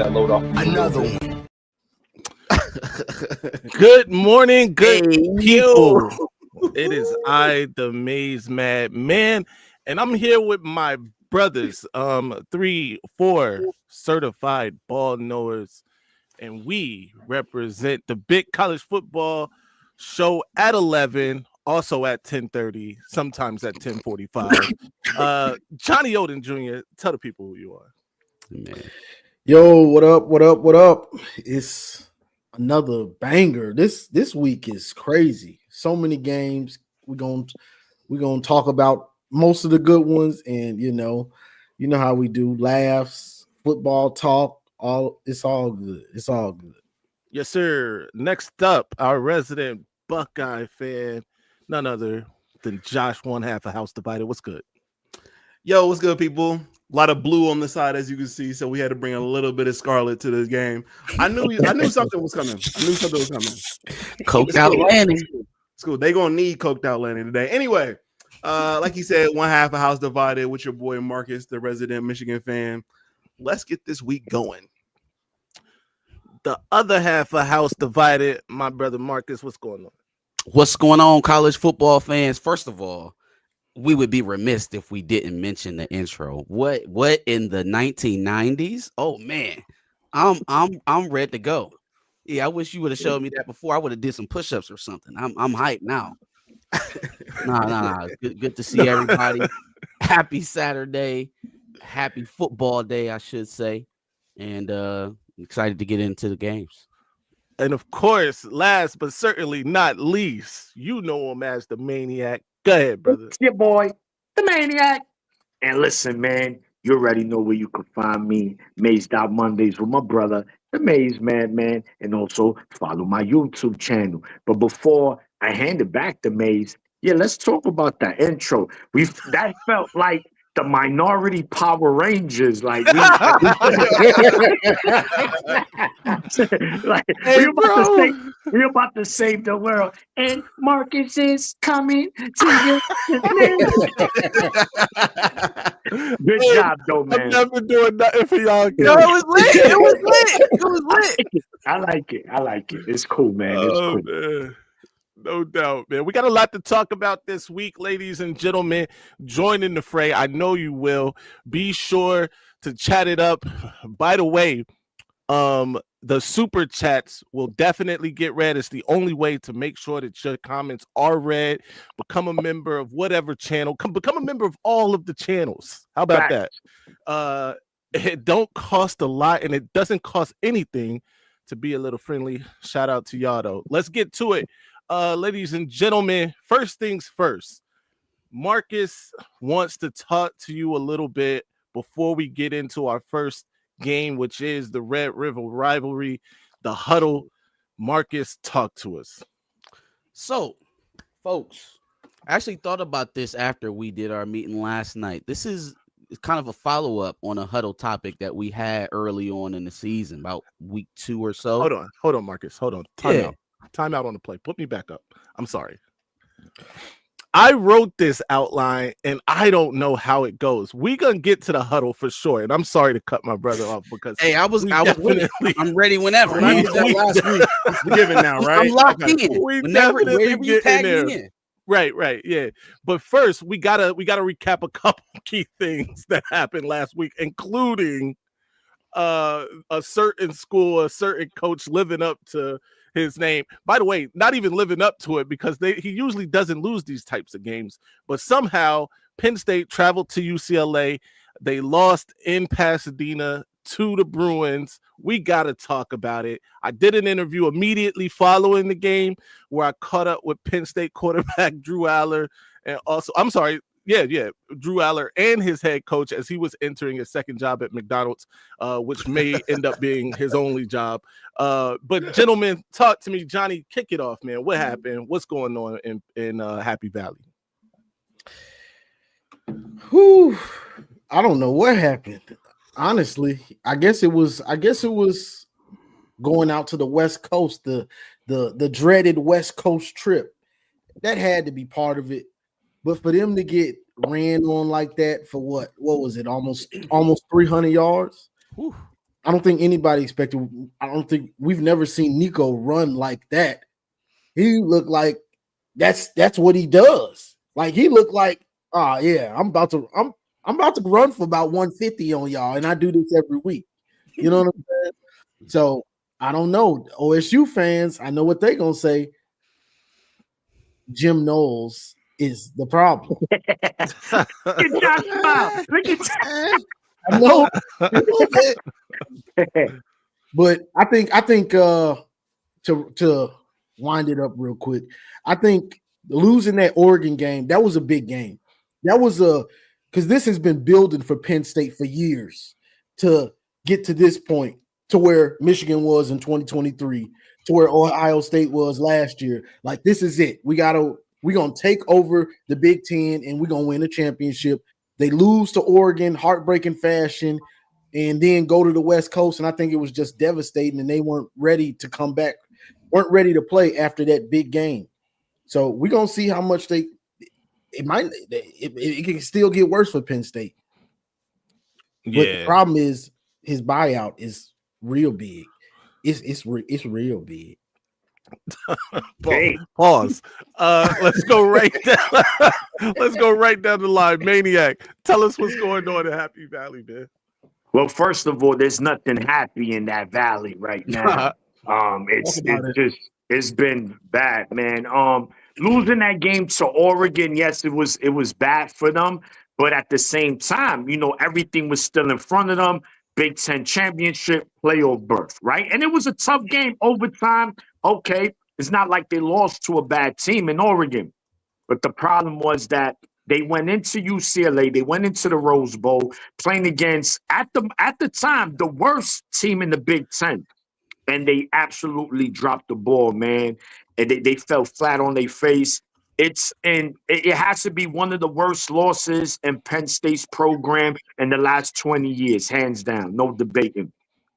gotta load off. Another one. Good morning, good people. It is I, the Maze Mad Man, and I'm here with my brothers, 3, 4 certified ball knowers, and we represent the big college football show at 11, also at 10:30, sometimes at 10:45. Johnny Oden Jr., tell the people who you are. Man. Yo, what up? What up? What up? It's another banger. This week is crazy. So many games. We're gonna talk about most of the good ones, and you know how we do. Laughs, football talk, it's all good. It's all good. Yes, sir. Next up, our resident Buckeye fan, none other than Josh, one half a house divided. What's good? Yo, what's good, people? A lot of blue on the side, as you can see, so we had to bring a little bit of scarlet to this game. I knew something was coming. Coked out Lanny. It's cool. They gonna need coked out Lanny today. Anyway, like he said, one half a house divided with your boy Marcus, the resident Michigan fan. Let's get this week going. The other half a house divided, my brother Marcus. What's going on? What's going on, college football fans? First of all, we would be remiss if we didn't mention the intro. What in the 1990s? Oh man, I'm ready to go. Yeah, I wish you would have showed me that before. I would have did some push-ups or something. I'm hyped now. Nah. Good to see everybody. Happy Saturday, happy football day, I should say, and excited to get into the games. And of course, last but certainly not least, you know him as the Maniac. Go ahead, brother. It's your boy, the Maniac. And listen, man, you already know where you can find me, Mazed Out Mondays with my brother, the Maze Madman, and also follow my YouTube channel. But before I hand it back to Maze, let's talk about that intro. That felt like the Minority Power Rangers, like we're about to save the world, and Marcus is coming to you. Good job, though, man. I'm never doing nothing for y'all. No, it was lit. I like it. It's cool, man. It's cool. Man. No doubt, man. We got a lot to talk about this week, ladies and gentlemen. Join in the fray. I know you will. Be sure to chat it up. By the way, the super chats will definitely get read. It's the only way to make sure that your comments are read. Become a member of whatever channel. Become a member of all of the channels. How about that? It don't cost a lot, and it doesn't cost anything to be a little friendly. Shout out to y'all, though. Let's get to it. Ladies and gentlemen, first things first, Marcus wants to talk to you a little bit before we get into our first game, which is the Red River Rivalry, the huddle. Marcus, talk to us. So, folks, I actually thought about this after we did our meeting last night. This is kind of a follow-up on a huddle topic that we had early on in the season, about week 2 or so. Hold on, Marcus. Hold on. Time out on the play. Put me back up. I'm sorry. I wrote this outline, and I don't know how it goes. We're going to get to the huddle for sure, and I'm sorry to cut my brother off because I was with it. I'm ready whenever. I did that last week. We're giving now, right? I'm locked in. Whenever you tag me in. Right, yeah. But first, we gotta recap a couple key things that happened last week, including a certain school, a certain coach living up to his name. By the way, not even living up to it, because he usually doesn't lose these types of games. But somehow Penn State traveled to UCLA. They lost in Pasadena to the Bruins. We got to talk about it. I did an interview immediately following the game where I caught up with Penn State quarterback Drew Aller, and also, Drew Aller and his head coach as he was entering his second job at McDonald's, which may end up being his only job. But gentlemen, talk to me. Johnny, kick it off, man. What happened? What's going on in Happy Valley? Whew. I don't know what happened. Honestly, I guess it was going out to the West Coast, the dreaded West Coast trip. That had to be part of it. But for them to get ran on like that for what was it? Almost 300 yards. Whew. I don't think anybody expected. I don't think we've never seen Nico run like that. He looked like that's what he does. Like he looked like, yeah, I'm about to run for about 150 on y'all, and I do this every week. You know what I'm saying? So I don't know. OSU fans, I know what they're gonna say. Jim Knowles is the problem. Look at Josh smile. Look at Josh. I know. But I think to wind it up real quick, I think losing that Oregon game, that was a big game. That was because this has been building for Penn State for years to get to this point, to where Michigan was in 2023, to where Ohio State was last year. Like, this is it. We're gonna take over the Big Ten and we're gonna win a championship. They lose to Oregon, heartbreaking fashion, and then go to the West Coast. And I think it was just devastating, and they weren't ready to come back, weren't ready to play after that big game. So we're gonna see how much it can still get worse for Penn State. Yeah. But the problem is his buyout is real big. It's real big. Pause. Let's go right down. Let's go right down the line. Maniac, tell us what's going on in Happy Valley, man. Well, first of all, there's nothing happy in that valley right now. It's been bad, man. Losing that game to Oregon, yes, it was bad for them, but at the same time, everything was still in front of them. Big Ten championship, playoff berth, right? And it was a tough game, overtime. Okay, it's not like they lost to a bad team in Oregon, but the problem was that they went into UCLA, they went into the Rose Bowl, playing against at the time the worst team in the Big Ten, and they absolutely dropped the ball, man. And they fell flat on their face. It has to be one of the worst losses in Penn State's program in the last 20 years, hands down, no debating.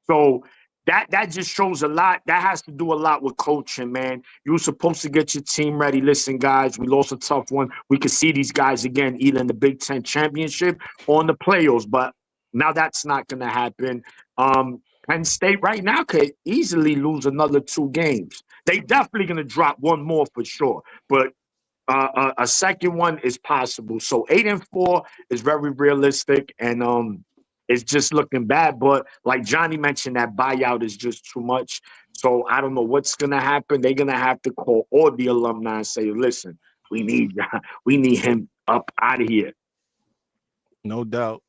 So that just shows a lot. That has to do a lot with coaching, man. You were supposed to get your team ready. Listen, guys, we lost a tough one. We could see these guys again, either in the Big Ten championship or in the playoffs, but now that's not going to happen. Penn State right now could easily lose another 2 games. They definitely going to drop one more for sure, but a second one is possible. So 8-4 is very realistic, and it's just looking bad. But like Johnny mentioned, that buyout is just too much. So I don't know what's going to happen. They're going to have to call all the alumni and say, listen, we need him up out of here. No doubt.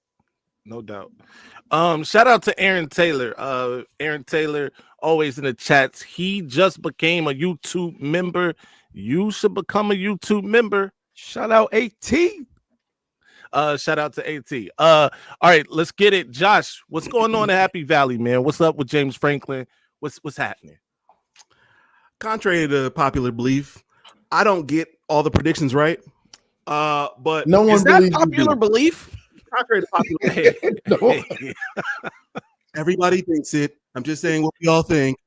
Shout out to Aaron Taylor. Aaron Taylor, always in the chats. He just became a YouTube member. You should become a YouTube member. Shout out AT. Shout out to AT. All right, let's get it. Josh, what's going on in Happy Valley, man? What's up with James Franklin? What's happening? Contrary to popular belief, I don't get all the predictions right. But no one Is that believes popular belief? contrary to popular belief, everybody thinks it. I'm just saying what we all think.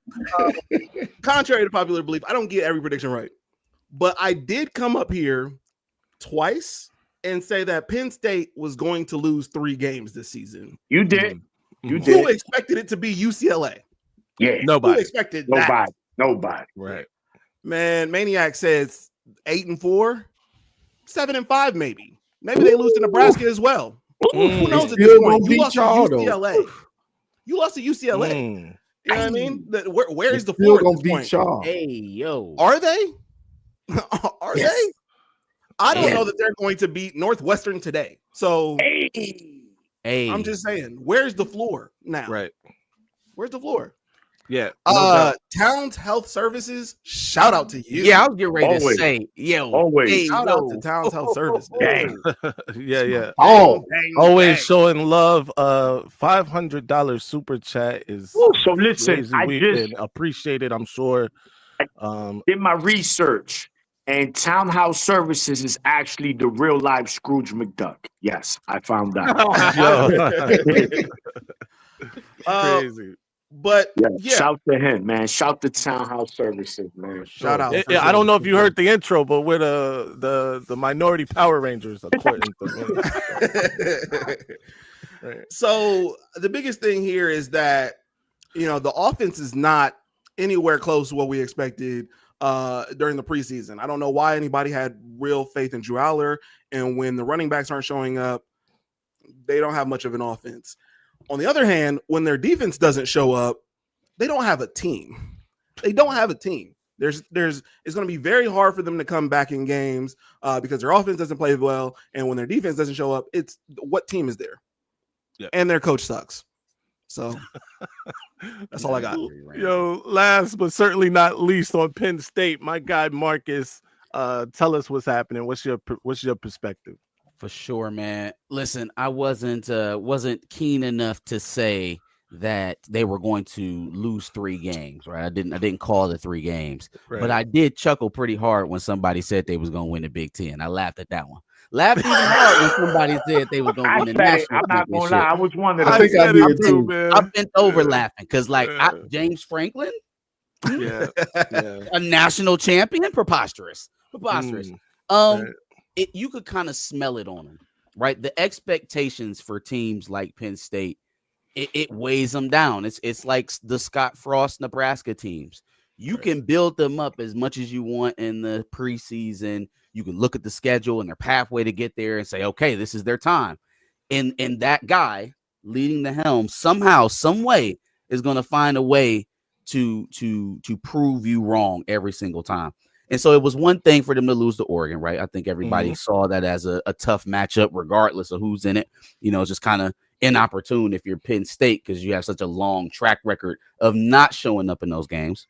Contrary to popular belief, I don't get every prediction right. But I did come up here twice and say that Penn State was going to lose 3 games this season. You did. You Who did. expected it to be UCLA? Yeah. Nobody. Who expected that? Nobody. Right. Man, Maniac says 8-4, 7-5, maybe. Maybe they lose to Nebraska as well. Who knows at this point? You lost to UCLA. You lost to UCLA. You know what I mean? Where is the floor Still at gonna this beat point? y'all. Hey, yo. Are they? Are Yes. they? I don't Yeah. know that they're going to beat Northwestern today. So Hey. I'm just saying, where's the floor now? Right. Where's the floor? Yeah. No doubt. Towns Health Services, shout out to you. Yeah, I was getting ready to Always. say, yo. Always. Hey, Shout yo. out to Towns Health Services. Dang. Yeah. Oh, Always showing love. $500 super chat is So listen, crazy I weekend. just Appreciate it, I'm sure. did my research, and Townhouse Services is actually the real life Scrooge McDuck. Yes, I found out. Crazy. But Yeah, yeah, shout to him, man. Shout to Townhouse Services, man. shout out. Yeah, I don't know if you heard the intro, but we're the minority Power Rangers according to me. So the biggest thing here is that, the offense is not anywhere close to what we expected during the preseason. I don't know why anybody had real faith in Drew Aller, and when the running backs aren't showing up, they don't have much of an offense. On the other hand, when their defense doesn't show up, they don't have a team. They don't have a team. It's going to be very hard for them to come back in games because their offense doesn't play well, and when their defense doesn't show up, it's what team is there? Yeah. And their coach sucks. So that's all I got. Yo, last but certainly not least on Penn State, my guy Marcus, tell us what's happening. What's your perspective? For sure, man. Listen, I wasn't keen enough to say that they were going to lose 3 games, right? I didn't call the 3 games, but I did chuckle pretty hard when somebody said they was going to win the Big Ten. I laughed at that one. Laughed even hard when somebody said they were going to win the national I'm not going to lie. I was wondering. I think I did too, man. I bent over laughing because, James Franklin, a national champion, preposterous. You could kind of smell it on them, right? The expectations for teams like Penn State, it weighs them down. It's like the Scott Frost Nebraska teams. You can build them up as much as you want in the preseason. You can look at the schedule and their pathway to get there and say, okay, this is their time. And that guy leading the helm somehow, some way is going to find a way to prove you wrong every single time. And so it was one thing for them to lose to Oregon, right? I think everybody saw that as a tough matchup, regardless of who's in it. It's just kind of inopportune if you're Penn State because you have such a long track record of not showing up in those games.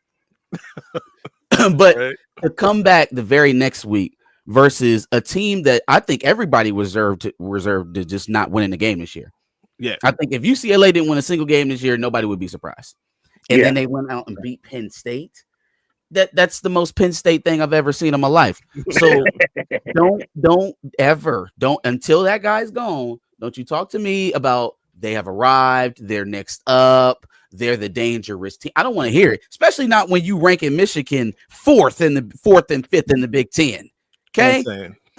But to come back the very next week versus a team that I think everybody reserved to just not winning the game this year. Yeah, I think if UCLA didn't win a single game this year, nobody would be surprised. And then they went out and beat Penn State. That's the most Penn State thing I've ever seen in my life. So don't ever until that guy's gone. Don't you talk to me about they have arrived, they're next up, they're the dangerous team. I don't want to hear it, especially not when you rank in Michigan fourth and fifth in the Big Ten. Okay,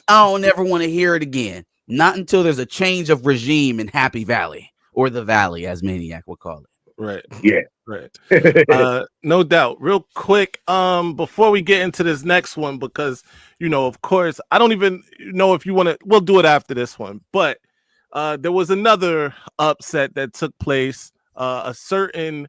I don't ever want to hear it again. Not until there's a change of regime in Happy Valley or the Valley, as Maniac would call it. Right. Yeah. Right. No doubt. Real quick, before we get into this next one, because of course, I don't even know if you want to. We'll do it after this one, but there was another upset that took place. A certain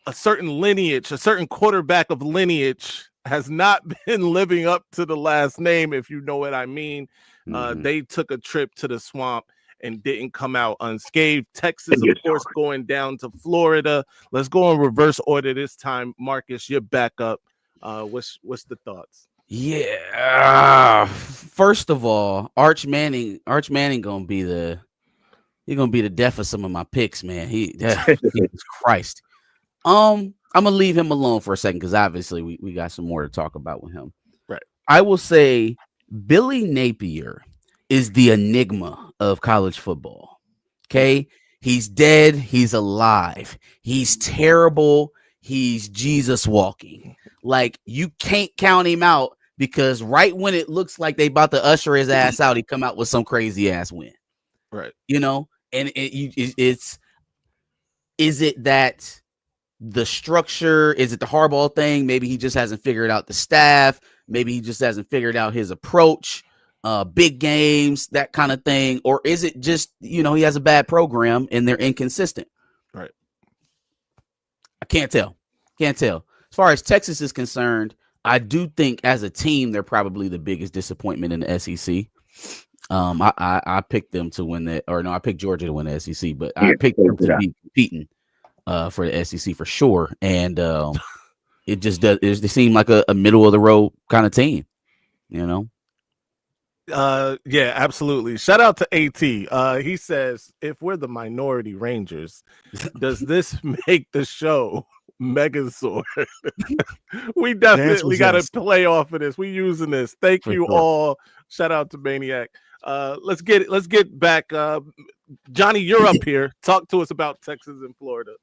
lineage, a certain quarterback of lineage has not been living up to the last name, if you know what I mean. They took a trip to the swamp and didn't come out unscathed. Texas, of course, going down to Florida. Let's go in reverse order this time. Marcus, you're back up. What's the thoughts? Yeah. First of all, Arch Manning gonna be the death of some of my picks, man. Jesus Christ. I'm gonna leave him alone for a second because obviously we got some more to talk about with him. Right. I will say Billy Napier is the enigma of college football. Okay. He's dead. He's alive. He's terrible. He's Jesus walking. Like, you can't count him out because right when it looks like they about to usher his ass out, he come out with some crazy ass win. Right. And is it that the structure? Is it the Harbaugh thing? Maybe he just hasn't figured out the staff. Maybe he just hasn't figured out his approach. Big games, that kind of thing. Or is it just, he has a bad program and they're inconsistent? Right. I can't tell. As far as Texas is concerned, I do think as a team, they're probably the biggest disappointment in the SEC. I picked them to win that, or no, I picked Georgia to win the SEC, but I picked them to be competing for the SEC for sure. And it just does. They seem like a middle of the road kind of team, Yeah, absolutely. Shout out to AT. He says, if we're the minority Rangers, does this make the show Megazord? We definitely got to play off of this. We using this. Thank you all. Shout out to Maniac. Let's get back. Johnny, you're up here. Talk to us about Texas and Florida.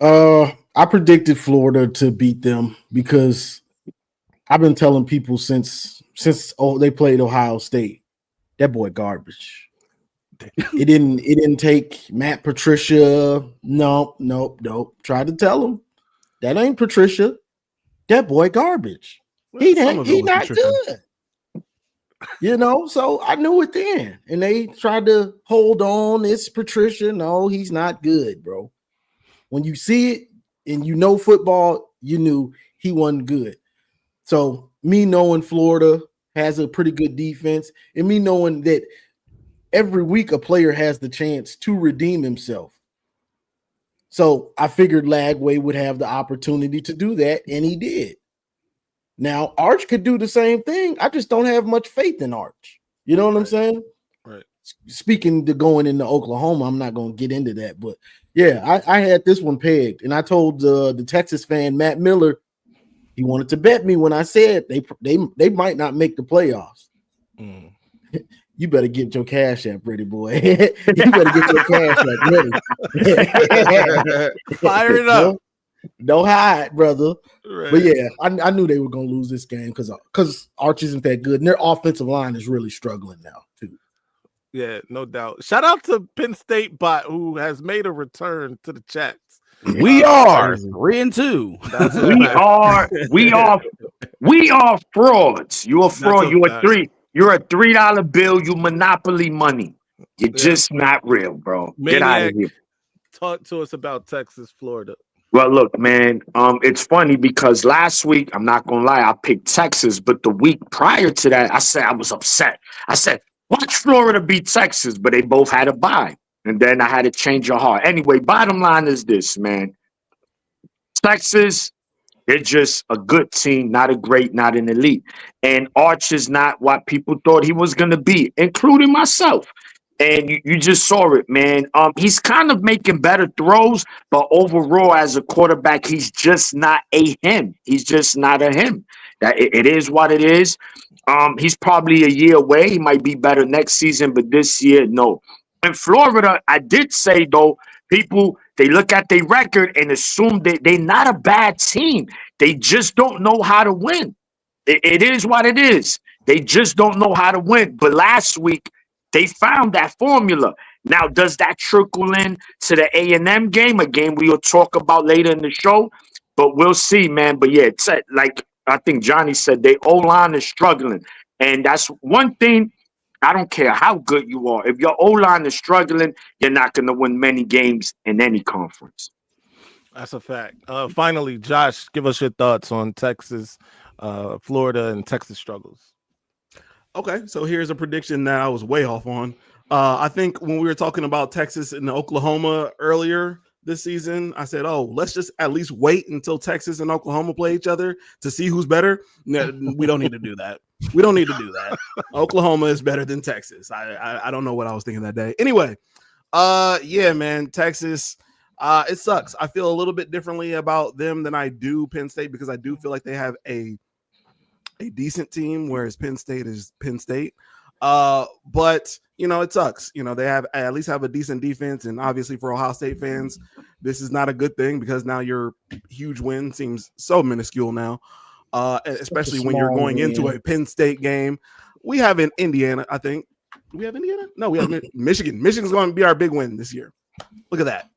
I predicted Florida to beat them because I've been telling people since they played Ohio State, that boy garbage. It didn't take Matt Patricia. Nope. Tried to tell him that ain't Patricia. That boy garbage. He not good. So I knew it then. And they tried to hold on. It's Patricia. No, he's not good, bro. When you see it and you know football, you knew he wasn't good. So me knowing Florida has a pretty good defense, and me knowing that every week a player has the chance to redeem himself. So I figured Lagway would have the opportunity to do that, and he did. Now, Arch could do the same thing. I just don't have much faith in Arch. You know what I'm saying? Right. Speaking to going into Oklahoma, I'm not going to get into that. But, yeah, I had this one pegged. And I told the Texas fan, Matt Miller, he wanted to bet me when I said they might not make the playoffs. Mm. You better get your cash app ready, boy. You better get your cash app ready. Fire it up. Don't hide, brother. Right. But yeah, I knew they were going to lose this game because Arch isn't that good, and their offensive line is really struggling now too. Yeah, no doubt. Shout out to Penn State bot who has made a return to the chats. We are 3-2. We are frauds. You're a fraud. You're a $3 bill. You monopoly money. You're just not real, bro. Maniac, get out of here. Talk to us about Texas, Florida. Well, look, man, it's funny because last week, I'm not going to lie, I picked Texas, but the week prior to that, I said I was upset. I said, watch Florida beat Texas, but they both had a bye. And then I had to change your heart. Anyway, bottom line is this, man. Texas, they're just a good team, not a great, not an elite. And Arch is not what people thought he was going to be, including myself. And you just saw it, man. He's kind of making better throws, but overall, as a quarterback, he's just not a him. He's just not a him. That it is what it is. He's probably a year away. He might be better next season, but this year, no. In Florida, I did say, though, people, they look at their record and assume that they're not a bad team. They just don't know how to win. It is what it is. They just don't know how to win. But last week, they found that formula. Now, does that trickle in to the A&M game, a game we will talk about later in the show? But we'll see, man. But, yeah, it's like I think Johnny said, their O-line is struggling. And that's one thing. I don't care how good you are. If your O-line is struggling, you're not going to win many games in any conference. That's a fact. Finally, Josh, give us your thoughts on Texas, Florida, and Texas struggles. Okay, so here's a prediction that I was way off on. I think when we were talking about Texas and Oklahoma earlier this season, I said, let's just at least wait until Texas and Oklahoma play each other to see who's better. No, we don't need to do that. We don't need to do that. Oklahoma is better than Texas. I don't know what I was thinking that day. Anyway, yeah, man, Texas, it sucks. I feel a little bit differently about them than I do Penn State because I do feel like they have a decent team, whereas Penn State is Penn State. But it sucks. They at least have a decent defense, and obviously for Ohio State fans, this is not a good thing because now your huge win seems so minuscule now, especially when you're going into a Penn State game. We have in Indiana, I think. Do we have Indiana? No, we have Michigan. Michigan's going to be our big win this year. Look at that.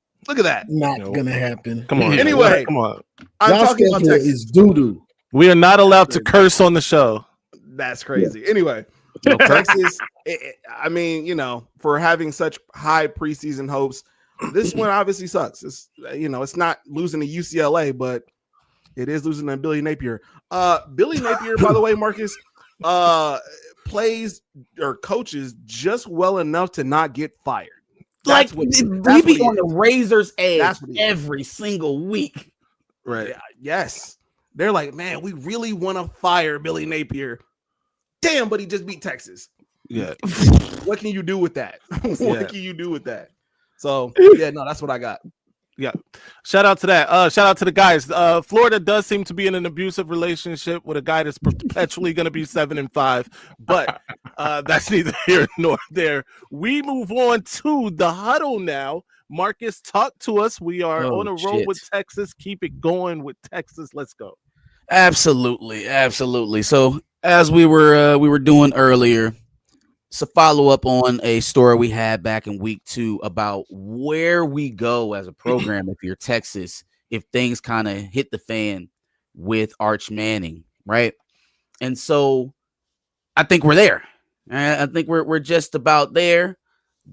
Not going to happen. Come on. Anyway, come on. I'm talking about Texas. Is doo-doo. We are not allowed to curse on the show. That's crazy. Yeah. Anyway, Texas, for having such high preseason hopes, this one obviously sucks. It's not losing to UCLA, but it is losing to Billy Napier. Billy Napier, by the way, Marcus, plays or coaches just well enough to not get fired. That's we be on the razor's edge every single week. Right. Yeah, yes. They're like, man, we really want to fire Billy Napier. Damn, but he just beat Texas. Yeah. What can you do with that? What can you do with that? So, yeah, no, that's what I got. Yeah. Shout out to that. Shout out to the guys. Florida does seem to be in an abusive relationship with a guy that's perpetually going to be 7-5, but that's neither here nor there. We move on to the huddle now. Marcus, talk to us. We are on a roll with Texas. Keep it going with Texas. Let's go. Absolutely. So as we were doing earlier, it's a follow-up on a story we had back in week 2 about where we go as a program if you're Texas, if things kind of hit the fan with Arch Manning, right? And so I think we're there. I think we're just about there.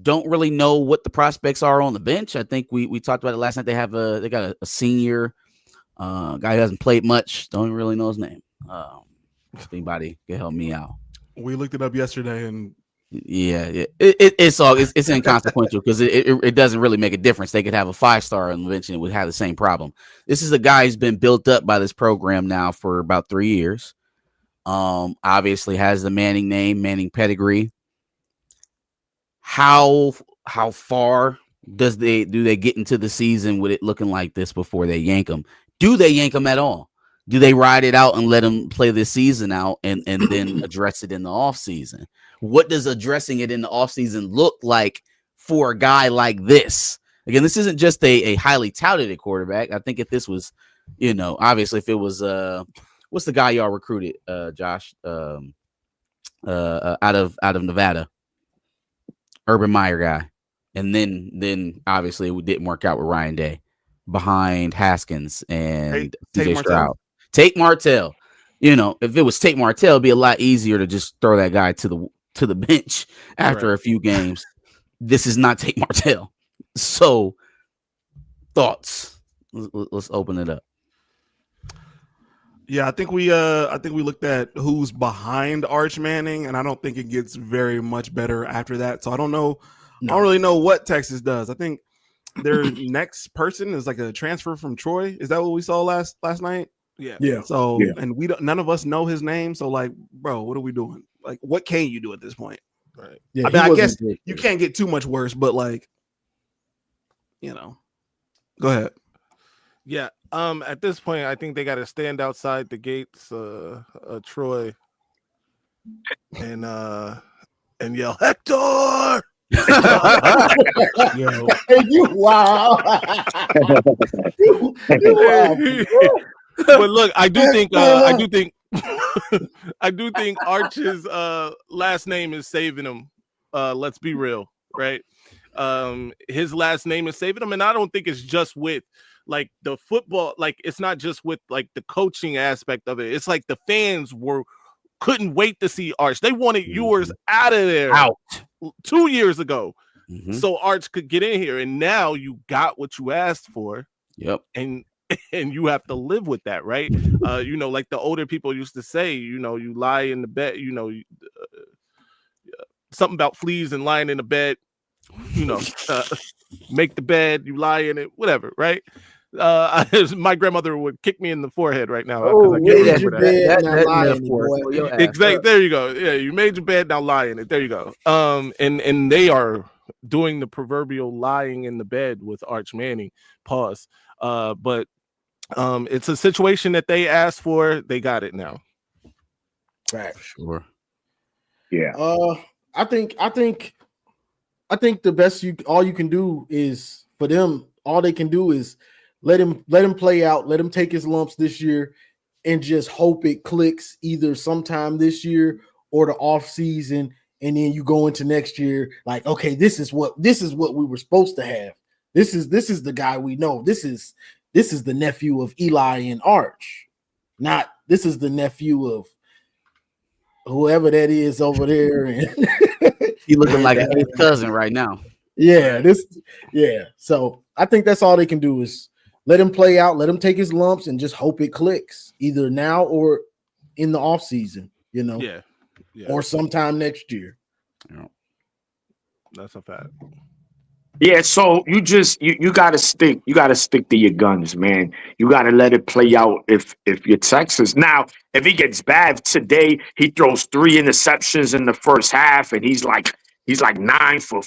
Don't really know what the prospects are on the bench. I think we talked about it last night. They got a senior guy who hasn't played much. Don't really know his name. If anybody can help me out. We looked it up yesterday, and yeah. It's inconsequential because it doesn't really make a difference. They could have a 5-star on the bench and it would have the same problem. This is a guy who's been built up by this program now for about 3 years. Obviously has the Manning name, Manning pedigree. How far do they get into the season with it looking like this before they yank him? Do they yank him at all? Do they ride it out and let him play this season out and then address it in the offseason? What does addressing it in the offseason look like for a guy like this? Again, this isn't just a highly touted quarterback. I think if this was, obviously if it was what's the guy y'all recruited, Josh, out of Nevada, Urban Meyer guy, and then obviously it didn't work out with Ryan Day behind Haskins and DJ Stroud. Tate Martell. If it was Tate Martell, it'd be a lot easier to just throw that guy to the bench after a few games. This is not Tate Martell. So, thoughts? Let's open it up. Yeah, I think we looked at who's behind Arch Manning, and I don't think it gets very much better after that. So I don't know. No. I don't really know what Texas does. I think their next person is like a transfer from Troy. Is that what we saw last night? Yeah. So and none of us know his name. So like, bro, what are we doing? Like, what can you do at this point? Right. Yeah, I mean, I guess you can't get too much worse, but like, go ahead. Yeah. At this point, I think they got to stand outside the gates, Troy, and yell, Hector. You wow. you wow. But look, I do think Arch's last name is saving him. Let's be real, right? His last name is saving him, and I don't think it's just with like the football, like it's not just with like the coaching aspect of it. It's like the fans couldn't wait to see Arch. They wanted yours out of there 2 years ago, so Arch could get in here, and now you got what you asked for. Yep, and you have to live with that, right? Like the older people used to say, you lie in the bed, something about fleas and lying in the bed, make the bed, you lie in it, whatever, right? My grandmother would kick me in the forehead right now. Exactly. There you go. Yeah, you made your bed, now lie in it. There you go. And they are doing the proverbial lying in the bed with Arch Manning. Pause. But it's a situation that they asked for. They got it now. Right. Sure. Yeah. I think the best all you can do is for them. All they can do is let him play out. Let him take his lumps this year, and just hope it clicks either sometime this year or the off season. And then you go into next year like, okay, this is what we were supposed to have. This is the guy we know. This is the nephew of Eli and Arch. Not this is the nephew of whoever that is over there. And he looking like his cousin right now. Yeah, So I think that's all they can do is let him play out, let him take his lumps, and just hope it clicks either now or in the off season. Yeah. Or sometime next year. Yeah. That's a fact. Yeah, so you gotta stick to your guns, man. You gotta let it play out if you're Texas. Now, if he gets bad today, he throws 3 interceptions in the first half, and he's like 9 for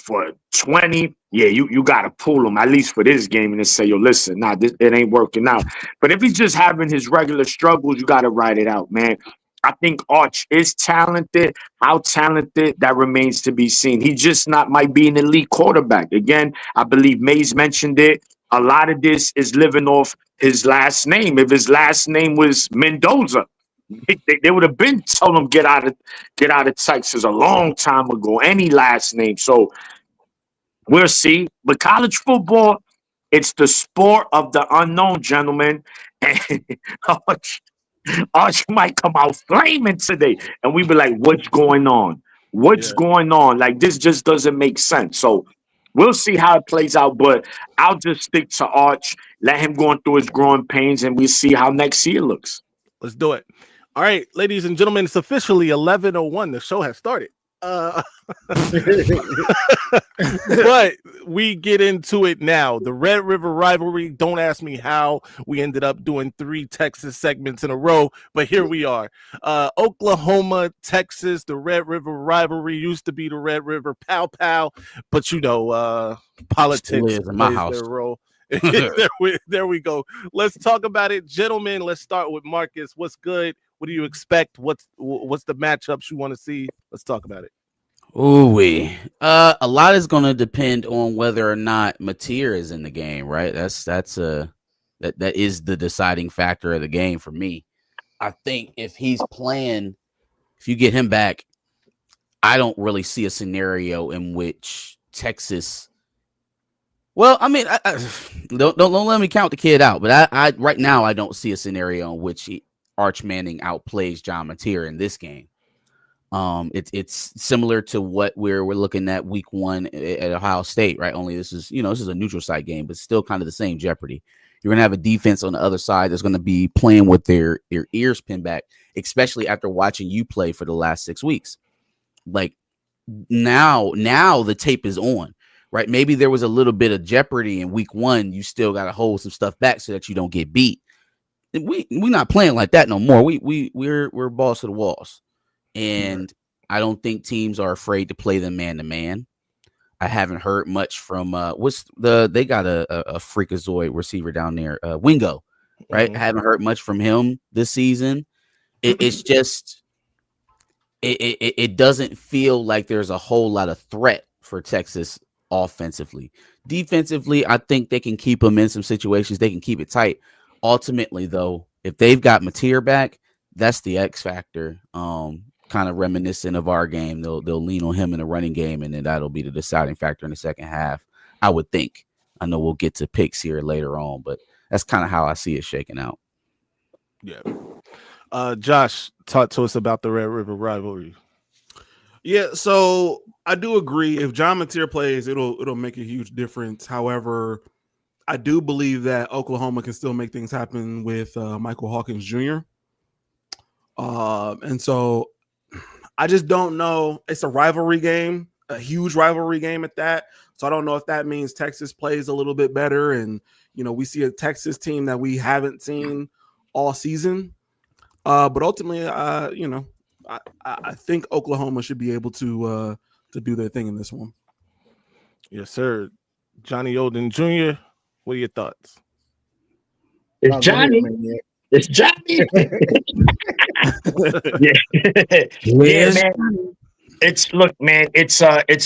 20. Yeah, you gotta pull him at least for this game and then say, yo, listen, it ain't working out. But if he's just having his regular struggles, you gotta ride it out, man. I think Arch is talented. How talented, that remains to be seen. He just might be an elite quarterback. Again, I believe Mays mentioned it. A lot of this is living off his last name. If his last name was Mendoza, They would have been told him get out of Texas a long time ago. Any last name. So we'll see. But college football, it's the sport of the unknown, gentlemen. And Arch might come out flaming today, and we be like, "What's going on? What's Yeah. going on? Like this just doesn't make sense." So we'll see how it plays out. But I'll just stick to Arch, let him go through his growing pains, and we see how next year looks. Let's do it. All right, ladies and gentlemen, it's officially 11:01. The show has started. But we get into it now. The Red River Rivalry. Don't ask me how we ended up doing 3 Texas segments in a row, but here we are. Oklahoma, Texas, the Red River Rivalry used to be the Red River Pow Pow, but you know, politics in my plays house. their role. there we go. Let's talk about it, gentlemen. Let's start with Marcus. What's good? What do you expect? What's the matchups you want to see? Let's talk about it. Ooh, a lot is going to depend on whether or not Mateer is in the game, right? That is the deciding factor of the game for me. I think if he's playing, if you get him back, I don't really see a scenario in which Texas. Well, I mean, don't let me count the kid out, but I right now I don't see a scenario in which Arch Manning outplays John Mateer in this game. It's similar to what we're looking at week 1 at Ohio State, right? Only this is a neutral site game, but still kind of the same jeopardy. You're gonna have a defense on the other side that's gonna be playing with their ears pinned back, especially after watching you play for the last 6 weeks. Like now the tape is on, right? Maybe there was a little bit of jeopardy in week 1. You still got to hold some stuff back so that you don't get beat. We're not playing like that no more. We're balls to the walls. And I don't think teams are afraid to play them man to man. I haven't heard much from they got a freakazoid receiver down there, Wingo, right? Mm-hmm. I haven't heard much from him this season. It's just it doesn't feel like there's a whole lot of threat for Texas offensively. Defensively, I think they can keep them in some situations. They can keep it tight. Ultimately, though, if they've got Mateer back, that's the X factor. Kind of reminiscent of our game. They'll lean on him in the running game, and then that'll be the deciding factor in the second half, I would think. I know we'll get to picks here later on, but that's kind of how I see it shaking out. Yeah. Josh, talk to us about the Red River Rivalry. Yeah, so I do agree. If John Mateer plays, it'll make a huge difference. However, I do believe that Oklahoma can still make things happen with Michael Hawkins Jr. And so I just don't know. It's a rivalry game, a huge rivalry game at that. So I don't know if that means Texas plays a little bit better. And, we see a Texas team that we haven't seen all season. But ultimately, I think Oklahoma should be able to do their thing in this one. Yes, sir. Johnny Odin Jr., what are your thoughts? It's Johnny. It's Johnny. Yeah, man. It's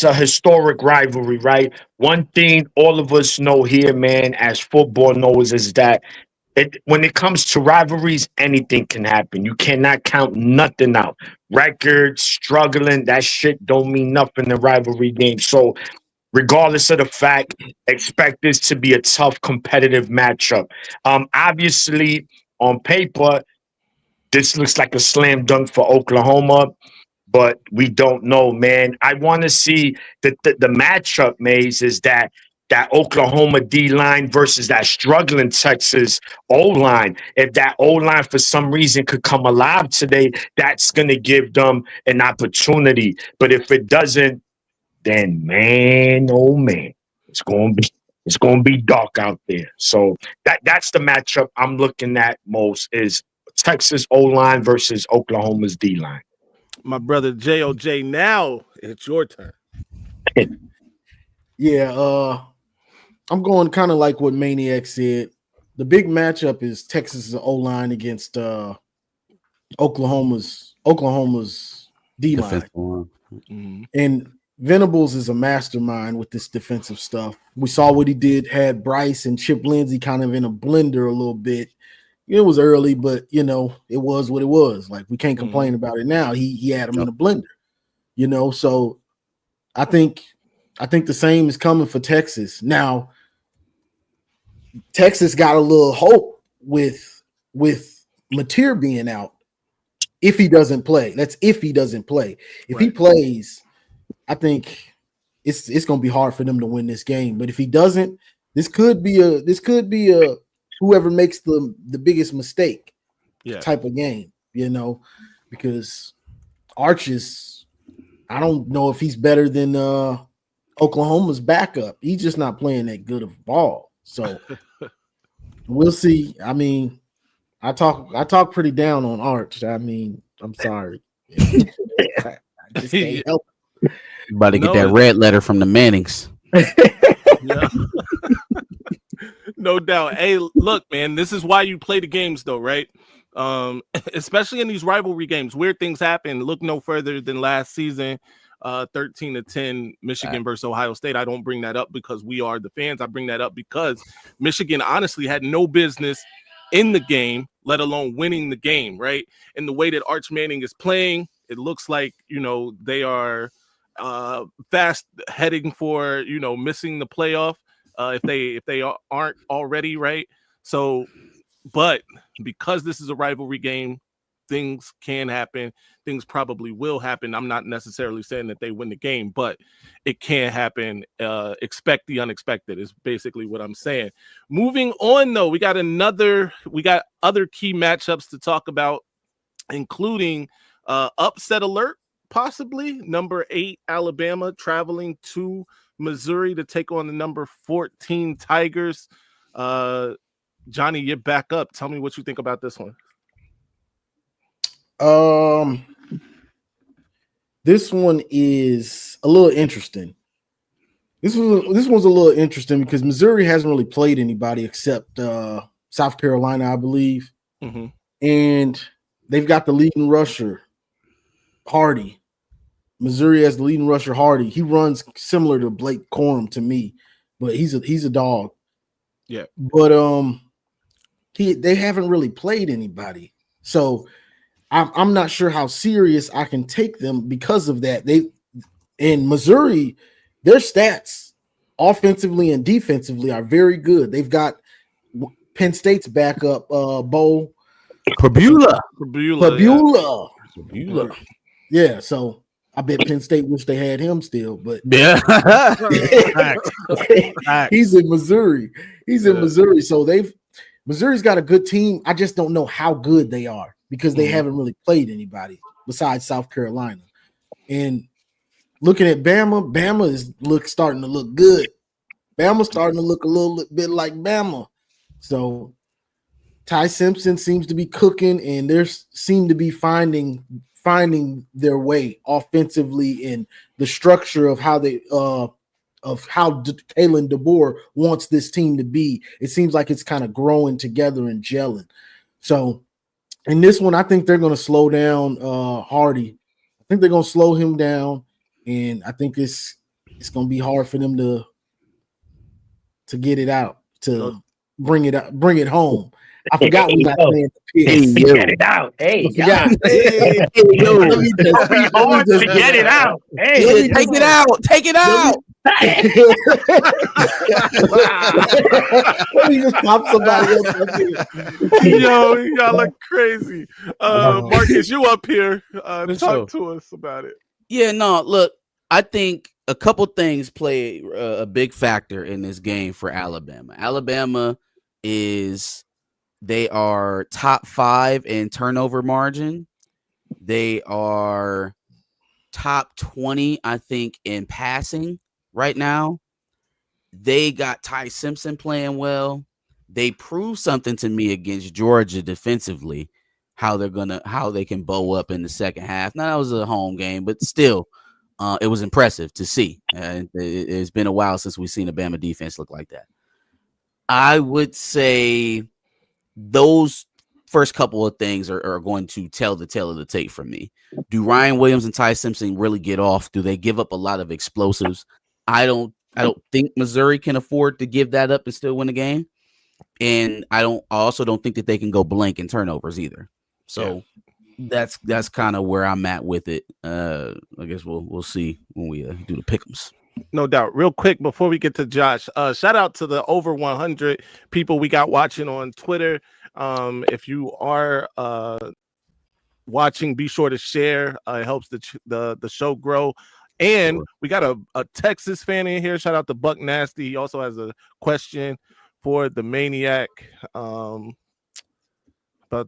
a historic rivalry, right? One thing all of us know here, man, as football knows, is that when it comes to rivalries, anything can happen. You cannot count nothing out. Records, struggling, that shit don't mean nothing in rivalry games. So regardless of the fact, expect this to be a tough competitive matchup. Obviously, on paper, this looks like a slam dunk for Oklahoma, but we don't know, man. I want to see the matchup, Maze, is that Oklahoma D-line versus that struggling Texas O-line. If that O-line for some reason could come alive today, that's going to give them an opportunity. But if it doesn't, then man, oh man, it's going to be dark out there. So that's the matchup I'm looking at most, is Texas O-line versus Oklahoma's D-line. My brother JOJ, now it's your turn. Yeah, I'm going kind of like what Maniac said. The big matchup is Texas's O-line against Oklahoma's D-line. Mm-hmm. And Venables is a mastermind with this defensive stuff. We saw what he did, had Bryce and Chip Lindsey kind of in a blender a little bit. it was early, but it was what it was. Like, we can't complain about it now. He had him in a blender, so I think the same is coming for Texas. Now, Texas got a little hope with Mateer being out. If he doesn't play, that's if he doesn't play. If he plays, I think it's going to be hard for them to win this game. But if he doesn't, this could be a whoever makes the biggest mistake type of game, because Arch is, I don't know if he's better than Oklahoma's backup. He's just not playing that good of ball. So we'll see. I mean, I talk pretty down on Arch. I mean, I'm sorry. I just can't help it. You about to get that red letter from the Mannings. No doubt. Hey, look, man, this is why you play the games, though, right? Especially in these rivalry games, weird things happen. Look no further than last season, 13-10 Michigan versus Ohio State. I don't bring that up because we are the fans. I bring that up because Michigan honestly had no business in the game, let alone winning the game, right? And the way that Arch Manning is playing, it looks like, they are fast heading for, missing the playoff if they aren't already, right? So, but because this is a rivalry game, things can happen. Things probably will happen. I'm not necessarily saying that they win the game, but it can happen. Expect the unexpected is basically what I'm saying. Moving on, though, we got other key matchups to talk about, including upset alert, possibly number 8 Alabama traveling to Missouri to take on the number 14 Tigers. Johnny, you're back up. Tell me what you think about this one. This one is a little interesting. This one's a little interesting because Missouri hasn't really played anybody except South Carolina, I believe. Mm-hmm. And they've got the leading rusher, Hardy. Missouri has the leading rusher, Hardy. He runs similar to Blake Corum to me, but he's a dog. Yeah. But they haven't really played anybody. So I'm not sure how serious I can take them because of that. In Missouri, their stats offensively and defensively are very good. They've got Penn State's backup, Bo Pabula. Yeah, so I bet Penn State wish they had him still, but he's in Missouri. So Missouri's got a good team. I just don't know how good they are because they haven't really played anybody besides South Carolina. And looking at Bama is starting to look good. Bama's starting to look a little bit like Bama. So Ty Simpson seems to be cooking, and they seem to be finding their way offensively in the structure of how they Kalen DeBoer wants this team to be. It seems like it's kind of growing together and gelling. So in this one, I think they're going to slow down Hardy. I think they're going to slow him down, and I think it's going to be hard for them to get it out, to bring it home. I forgot we got playing the Pigs. Get it out. Hey, yeah. Hard to get it out. Hey, take it out. Take it out. Let me just pop somebody else up here. Yo, y'all look crazy. Marcus, you up here. Talk to us about it. Yeah, no, look, I think a couple things play a big factor in this game for Alabama. Alabama they are top 5 in turnover margin. They are top 20, I think, in passing right now. They got Ty Simpson playing well. They proved something to me against Georgia defensively, how they can bow up in the second half. Now, that was a home game, but still, it was impressive to see. It's been a while since we've seen a Bama defense look like that. I would say those first couple of things are going to tell the tale of the tape for me. Do Ryan Williams and Ty Simpson really get off? Do they give up a lot of explosives? I don't think Missouri can afford to give that up and still win the game. And I also don't think that they can go blank in turnovers either. So that's kind of where I'm at with it. I guess we'll see when we do the pick'ems. No doubt. Real quick before we get to Josh, shout out to the over 100 people we got watching on Twitter. If you are watching, be sure to share. It helps the show grow. And we got a Texas fan in here. Shout out to Buck Nasty. He also has a question for the Maniac about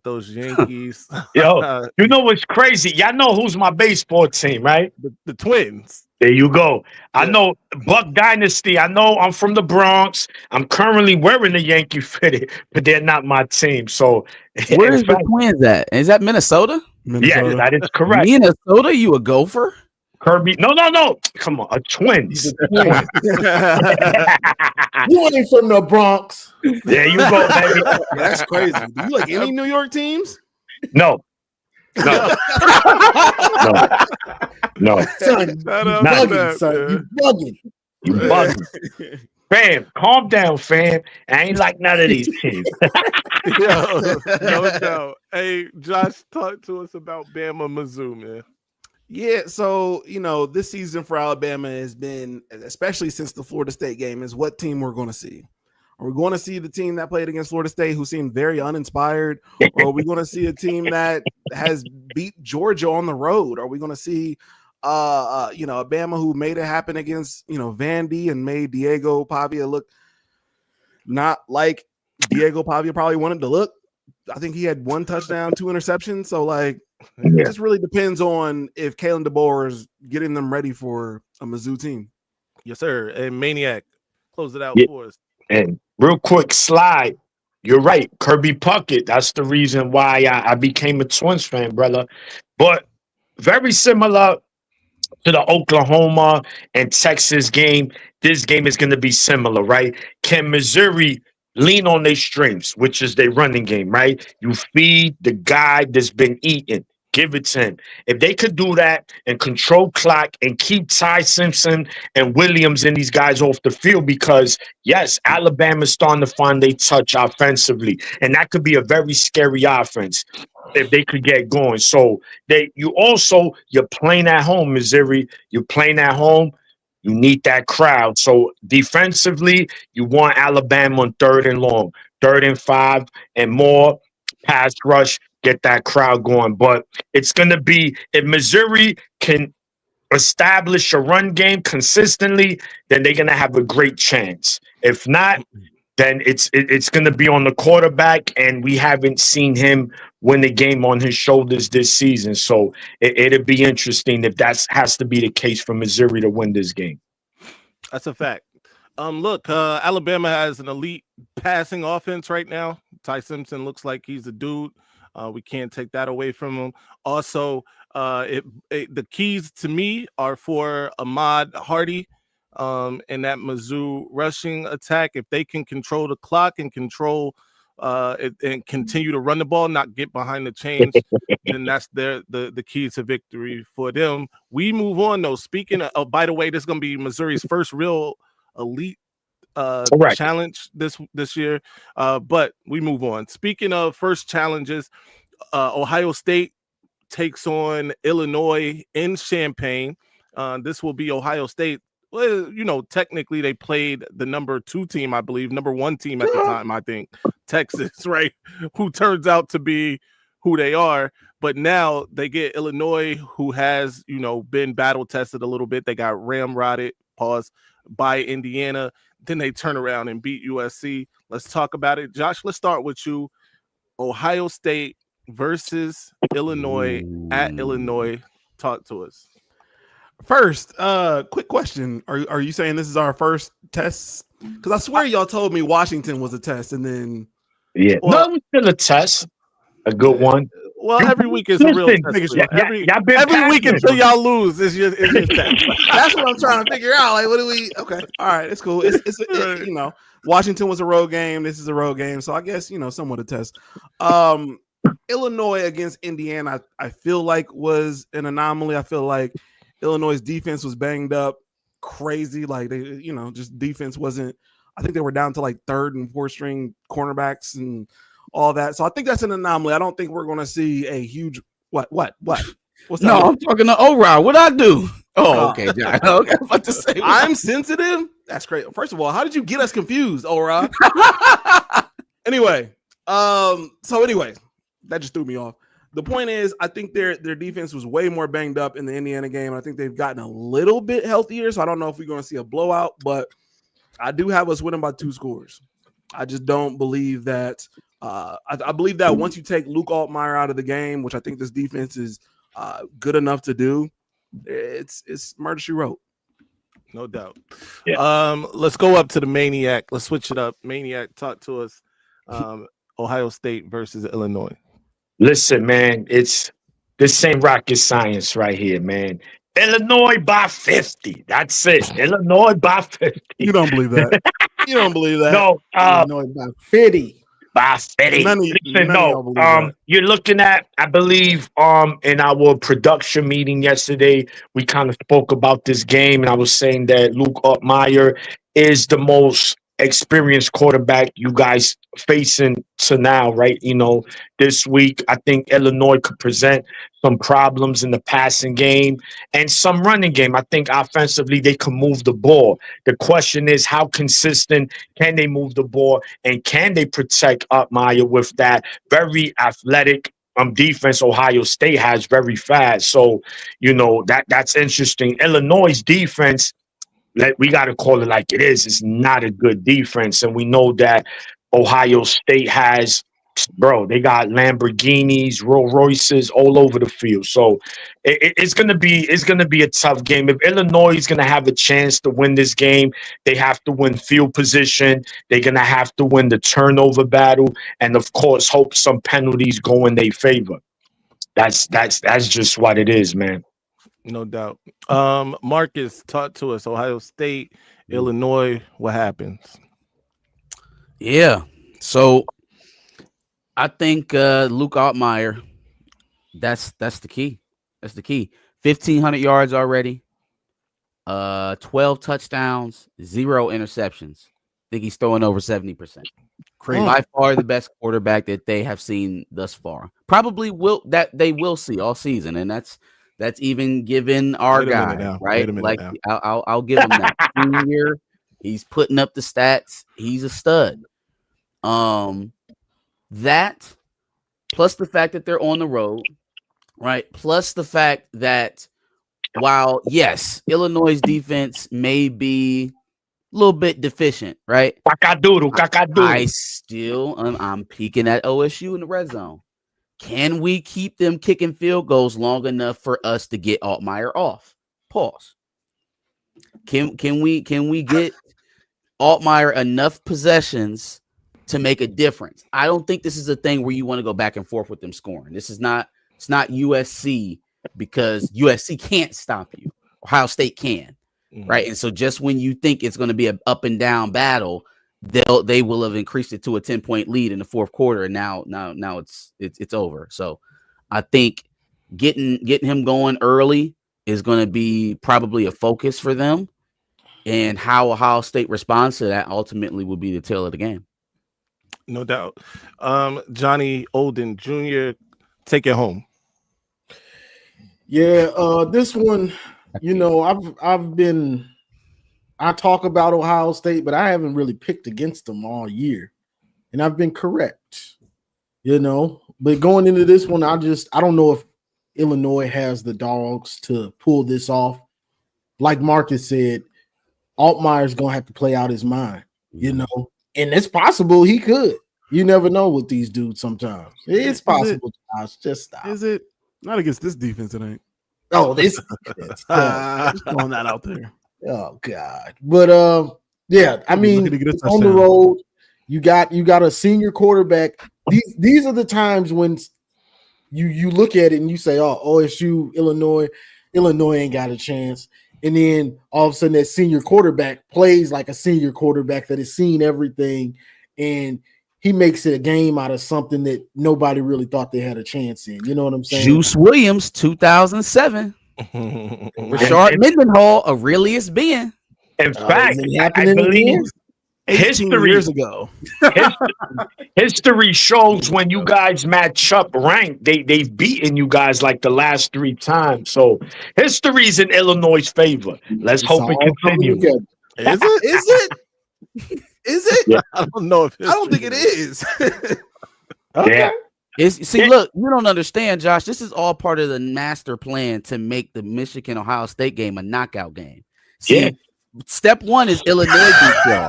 those Yankees. Yo, you know what's crazy? Y'all know who's my baseball team, right? The Twins. There you go. I know Buck Dynasty. I know I'm from the Bronx. I'm currently wearing the Yankee fitted, but they're not my team. So where's the Twins at? Is that Minnesota? Yeah, that is correct. Minnesota, you a Gopher? Kirby. No. Come on, a Twins. You ain't from the Bronx. There you go, baby. That's crazy. Do you like any New York teams? No. No. Son, you bugging, son. You bugging. Fam, calm down, fam. I ain't like none of these teams. No. Hey, Josh, talk to us about Bama Mizzou, man. Yeah, so this season for Alabama has been, especially since the Florida State game, is what team we're going to see. Are we going to see the team that played against Florida State who seemed very uninspired? Or are we going to see a team that has beat Georgia on the road? Are we going to see a Bama who made it happen against Vandy and made Diego Pavia look not like Diego Pavia probably wanted to look? I think he had 1 touchdown, 2 interceptions. So it just really depends on if Kalen DeBoer is getting them ready for a Mizzou team. Yes, sir. And Maniac, close it out for us. And real quick slide. You're right. Kirby Puckett. That's the reason why I became a Twins fan, brother. But very similar to the Oklahoma and Texas game. This game is going to be similar, right? Can Missouri lean on their strengths, which is their running game, right? You feed the guy that's been eating. Give it to him. If they could do that and control clock and keep Ty Simpson and Williams and these guys off the field, because, yes, Alabama's starting to find their touch offensively, and that could be a very scary offense if they could get going. So you're playing at home, Missouri. You're playing at home. You need that crowd. So defensively, you want Alabama on 3rd and long, 3rd and 5 and more, pass rush, get that crowd going. But it's going to be, if Missouri can establish a run game consistently, then they're going to have a great chance. If not, then it's going to be on the quarterback, and we haven't seen him win the game on his shoulders this season. So it'll be interesting if that has to be the case for Missouri to win this game. That's a fact. Look, Alabama has an elite passing offense right now. Ty Simpson looks like he's a dude. We can't take that away from him. Also, the keys to me are for Ahmad Hardy and that Mizzou rushing attack. If they can control the clock and control and continue to run the ball, not get behind the chains, then that's the key to victory for them. We move on, though. Speaking of, by the way, this is going to be Missouri's first real elite challenge this year, but we move on. Speaking of first challenges, Ohio State takes on Illinois in Champaign. This will be Ohio State. Well, technically they played the number 2 team, I believe, number 1 team at the time, I think, Texas, right? Who turns out to be who they are. But now they get Illinois, who has, been battle tested a little bit. They got ramrodded, by Indiana. Then they turn around and beat USC. Let's talk about it. Josh, let's start with you. Ohio State versus Illinois at Illinois. Talk to us. First, quick question. Are you saying this is our first test? Because I swear y'all told me Washington was a test, and then no, it was still a test. A good one. Well, every week is a real test. Every week until y'all lose is your test. That's what I'm trying to figure out. Like, what do we? Okay, all right, it's cool. It's Washington was a road game. This is a road game, so I guess somewhat a test. Illinois against Indiana, I feel like was an anomaly. I feel like Illinois' defense was banged up crazy. Like they, just defense wasn't I think they were down to like third and fourth string cornerbacks and all that. So I think that's an anomaly. I don't think we're going to see a huge what. What's that? No, I'm talking to O-Rod. What I do? Oh, okay, John. Okay, I'm about to say I'm sensitive. That's great. First of all, how did you get us confused, O-Rod? Anyway, that just threw me off. The point is, I think their defense was way more banged up in the Indiana game. I think they've gotten a little bit healthier, so I don't know if we're going to see a blowout, but I do have us winning by 2 scores. I just don't believe that. I believe that once you take Luke Altmaier out of the game, which I think this defense is good enough to do, it's murder she wrote. No doubt. Yeah. Let's go up to the Maniac. Let's switch it up. Maniac, talk to us. Ohio State versus Illinois. Listen, man, this ain't rocket science right here, man. Illinois by 50. That's it. Illinois by 50. You don't believe that? You don't believe that? No, Illinois by 50. by 50. None of y'all believe that. You're looking at, I believe, in our production meeting yesterday, we kind of spoke about this game, and I was saying that Luke Altmaier is the most experienced quarterback you guys facing to now, right? This week, I think Illinois could present some problems in the passing game and some running game. I think offensively they can move the ball. The question is, how consistent can they move the ball, and can they protect Altmaier with that very athletic defense Ohio State has, very fast. So, that's interesting. Illinois' defense, we got to call it like it is. It's not a good defense. And we know that Ohio State has, they got Lamborghinis, Rolls Royces all over the field. So it's gonna be a tough game. If Illinois is gonna have a chance to win this game, they have to win field position. They're gonna have to win the turnover battle, and of course, hope some penalties go in their favor. That's just what it is, man. No doubt. Marcus, talk to us. Ohio State, Illinois, what happens? Yeah. So I think Luke Altmaier, that's the key. That's the key. 1,500 yards already, 12 touchdowns, 0 interceptions. I think he's throwing over 70%. Crazy. By far the best quarterback that they have seen thus far. Probably they will see all season, and that's even given our guy, right? Like I'll give him that. Year, he's putting up the stats. He's a stud. That plus the fact that they're on the road, right? Plus the fact that while yes, Illinois' defense may be a little bit deficient, right? I still I'm peeking at OSU in the red zone. Can we keep them kicking field goals long enough for us to get Altmaier off? Pause. Can we get Altmaier enough possessions to make a difference? I don't think this is a thing where you want to go back and forth with them scoring. It's not USC, because USC can't stop you. Ohio State can, right? And so just when you think it's going to be an up and down battle, they will have increased it to a 10-point lead in the fourth quarter, and now it's over. So I think getting him going early is going to be probably a focus for them, and how Ohio State responds to that ultimately will be the tail of the game. No doubt. Johnny Olden Jr., take it home. Yeah, this one, I talk about Ohio State, but I haven't really picked against them all year, and I've been correct, But going into this one, I don't know if Illinois has the dogs to pull this off. Like Marcus said, Altmaier's gonna have to play out his mind, and it's possible he could. You never know with these dudes. Sometimes it's possible. Just stop. Is it not against this defense? It ain't. Oh, this. Just throwing that out there. Oh God, but yeah, I mean, it's on the road. You got a senior quarterback. These are the times when you look at it and you say, "Oh, OSU, Illinois ain't got a chance." And then all of a sudden, that senior quarterback plays like a senior quarterback that has seen everything, and he makes it a game out of something that nobody really thought they had a chance in. You know what I'm saying? Juice Williams, 2007. Rashard Mendenhall, Aurelius Ben. In fact, I believe 18 years ago. History shows when you guys match up ranked, they've beaten you guys like the last 3 times. So history's in Illinois' favor. Let's It's hope it all coming continues. together. Is it? Is it? Is it? Yeah. I don't know if I don't think it is. Yeah. Look, you don't understand, Josh. This is all part of the master plan to make the Michigan-Ohio State game a knockout game. See, Yeah. Step 1 is Illinois beat y'all,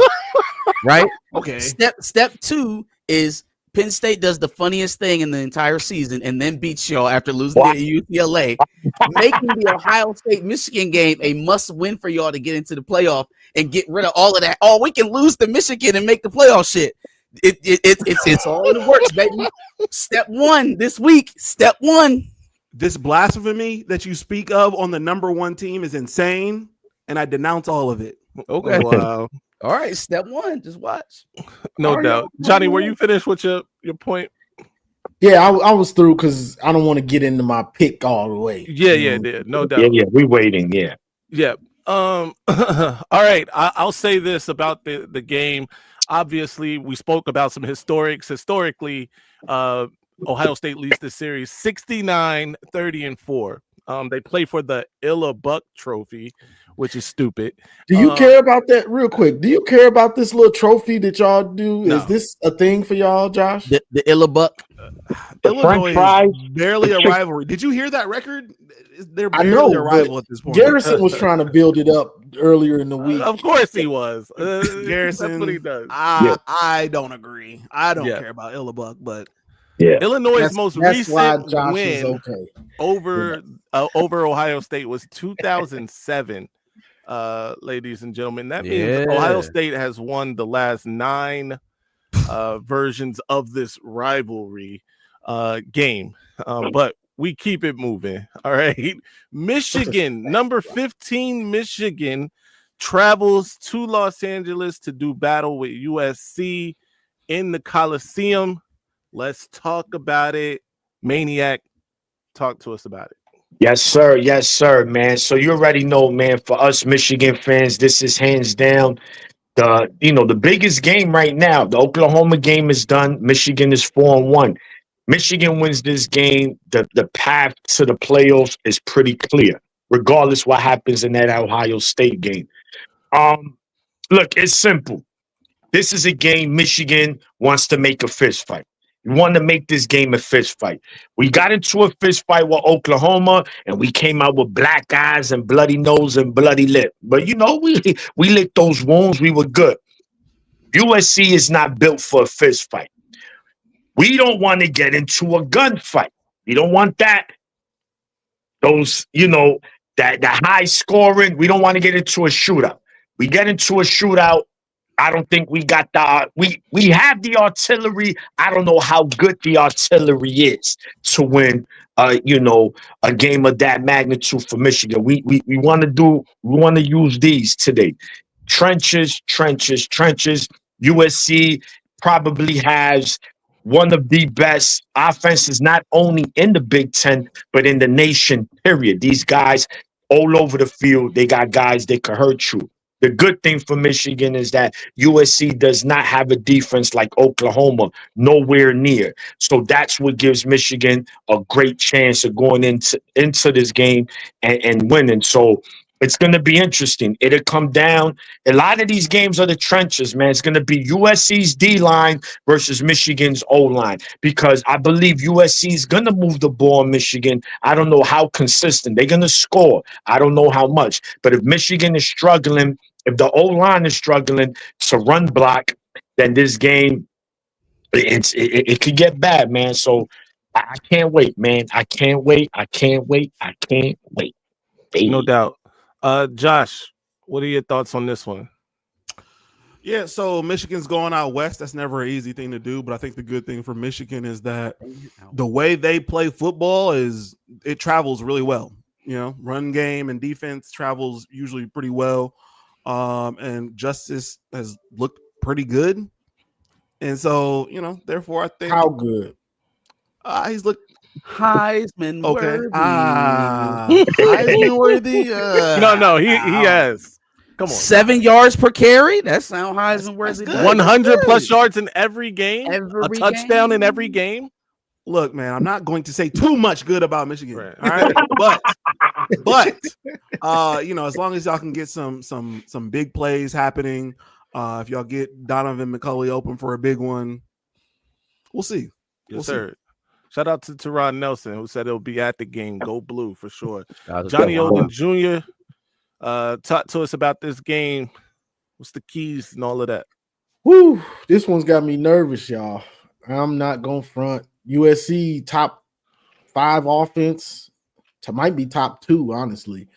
right? Okay. Step 2 is Penn State does the funniest thing in the entire season and then beats y'all after losing to UCLA, making the Ohio State-Michigan game a must-win for y'all to get into the playoff and get rid of all of that. Oh, we can lose to Michigan and make the playoff shit. It's all in the works, baby. Step 1 this week. Step 1. This blasphemy that you speak of on the number 1 team is insane, and I denounce all of it. Okay. Wow. All right. Step 1. Just watch. No doubt. Johnny, were you finished with your point? Yeah, I was through because I don't want to get into my pick all the way. Yeah, no doubt. Yeah, we waiting. Yeah. All right. I'll say this about the game. Obviously, we spoke about some historics. Historically, Ohio State leads the series 69-30-4. They play for the Illa Buck Trophy, which is stupid. Do you care about that real quick? Do you care about this little trophy that y'all do? No. Is this a thing for y'all, Josh? The Illa Buck. Illinois fries. is barely a rivalry. Did you hear that record? They're I barely know, a rival at this point. Garrison was trying to build it up earlier in the week. Of course he was. Garrison, That's what he does. I don't agree. I don't Yeah. care about Illabuck, but Illinois' most That's why recent Josh win is okay. over Ohio State was 2007, ladies and gentlemen. That means Ohio State has won the last 9 versions of this rivalry game. But we keep it moving. All right. Michigan, number 15, Michigan travels to Los Angeles to do battle with USC in the Coliseum. Let's talk about it. Maniac, talk to us about it. Yes, sir, man. So you already know, man, for us Michigan fans, this is hands down the biggest game right now. The Oklahoma game is done. Michigan is 4-1. Michigan wins this game. The path to the playoffs is pretty clear, regardless what happens in that Ohio State game. Look, it's simple. This is a game Michigan wants to make a fist fight. We want to make this game a fist fight. We got into a fist fight with Oklahoma, and we came out with black eyes and bloody nose and bloody lip. But, we licked those wounds. We were good. USC is not built for a fist fight. We don't want to get into a gunfight. We don't want that. Those, that high scoring. We don't want to get into a shootout. We get into a shootout. I don't think we got we have the artillery. I don't know how good the artillery is to win a game of that magnitude for Michigan. We want to use these today. Trenches. USC probably has one of the best offenses, not only in the Big Ten, but in the nation, period. These guys all over the field, they got guys that could hurt you. The good thing for Michigan is that USC does not have a defense like Oklahoma, nowhere near. So that's what gives Michigan a great chance of going into this game and winning. So it's going to be interesting. It'll come down. A lot of these games are the trenches, man. It's going to be USC's D-line versus Michigan's O-line because I believe USC is going to move the ball in Michigan. I don't know how consistent. They're going to score. I don't know how much. But if Michigan is struggling, if the O-line is struggling to run block, then this game, it could get bad, man. So I can't wait, man. I can't wait. No doubt. Josh, what are your thoughts on this one? Yeah, so Michigan's going out west. That's never an easy thing to do, but I think the good thing for Michigan is that the way they play football it travels really well. Run game and defense travels usually pretty well. And Justice has looked pretty good. And so, therefore I think how good? He's looked Heisman okay. worthy. Heisman worthy. No, he has. Come on, 7 yards per carry. That sounds Heisman worthy. 100 plus yards in every game. Every a touchdown game? in every game. Look, man, I'm not going to say too much good about Michigan. Right. All right, but as long as y'all can get some big plays happening, if y'all get Donovan McCulley open for a big one, we'll see. Yes, sir. Shout out to Teron Nelson, who said he'll be at the game. Go blue for sure. Johnny Oden Jr. Talk to us about this game. What's the keys and all of that? Woo, this one's got me nervous, y'all. I'm not going front. USC top 5 offense might be top 2, honestly.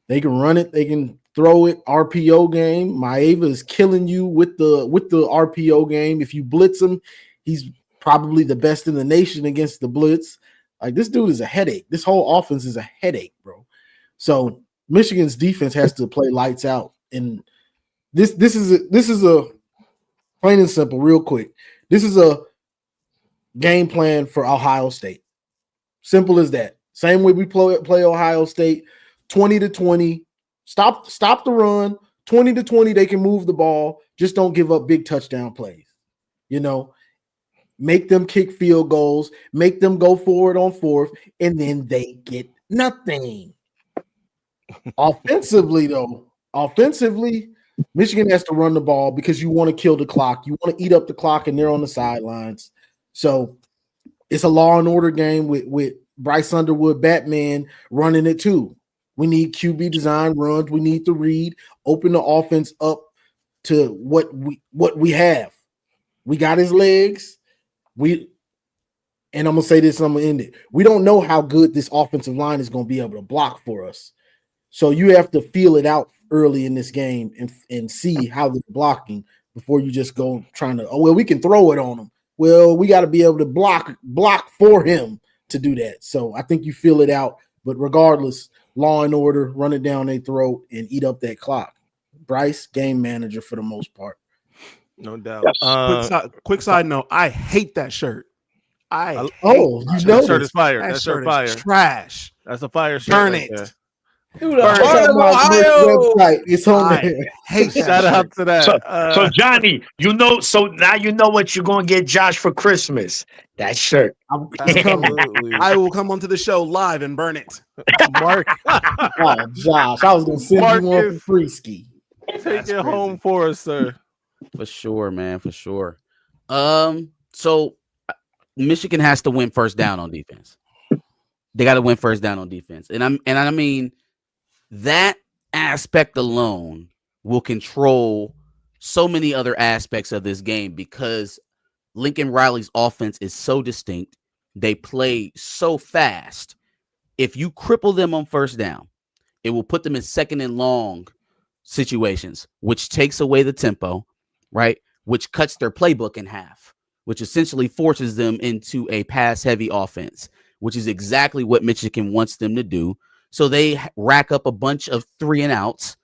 They can run it, they can throw it. RPO game. Maeva is killing you with the RPO game. If you blitz him, he's probably the best in the nation against the blitz. Like, this dude is a headache. This whole offense is a headache, bro. So Michigan's defense has to play lights out. And this is a plain and simple, real quick. This is a game plan for Ohio State. Simple as that. Same way we play Ohio State, 20-20. Stop the run. 20-20, they can move the ball. Just don't give up big touchdown plays. Make them kick field goals, make them go forward on fourth, and then they get nothing. Offensively, Michigan has to run the ball because you want to kill the clock. You want to eat up the clock, and they're on the sidelines. So it's a law and order game with Bryce Underwood, Batman, running it too. We need QB design runs. We need to read, open the offense up to what we have. We got his legs. And I'm going to say this, and I'm going to end it. We don't know how good this offensive line is going to be able to block for us. So you have to feel it out early in this game and see how they're blocking before you just go trying to, we can throw it on them. Well, we got to be able to block for him to do that. So I think you feel it out. But regardless, law and order, run it down their throat and eat up that clock. Bryce, game manager for the most part. No doubt. Yes. Quick side note, I hate that shirt. That shirt is fire. That That shirt shirt fire. is trash. That's a fire shirt. Burn right it. there. Dude, website. It's on I there. hate that Shout out to that. So Johnny, so now you know what you're gonna get Josh for Christmas. That shirt. Absolutely. I will come onto the show live and burn it. Mark, Oh, Josh, I was gonna send you one for free ski. take it home for us, sir. For sure, man. For sure. So Michigan has to win first down on defense. They got to win first down on defense, and I mean that aspect alone will control so many other aspects of this game because Lincoln Riley's offense is so distinct. They play so fast. If you cripple them on first down, it will put them in second and long situations, which takes away the tempo, right? Which cuts their playbook in half, which essentially forces them into a pass-heavy offense, which is exactly what Michigan wants them to do. So they rack up a bunch of 3-and-outs.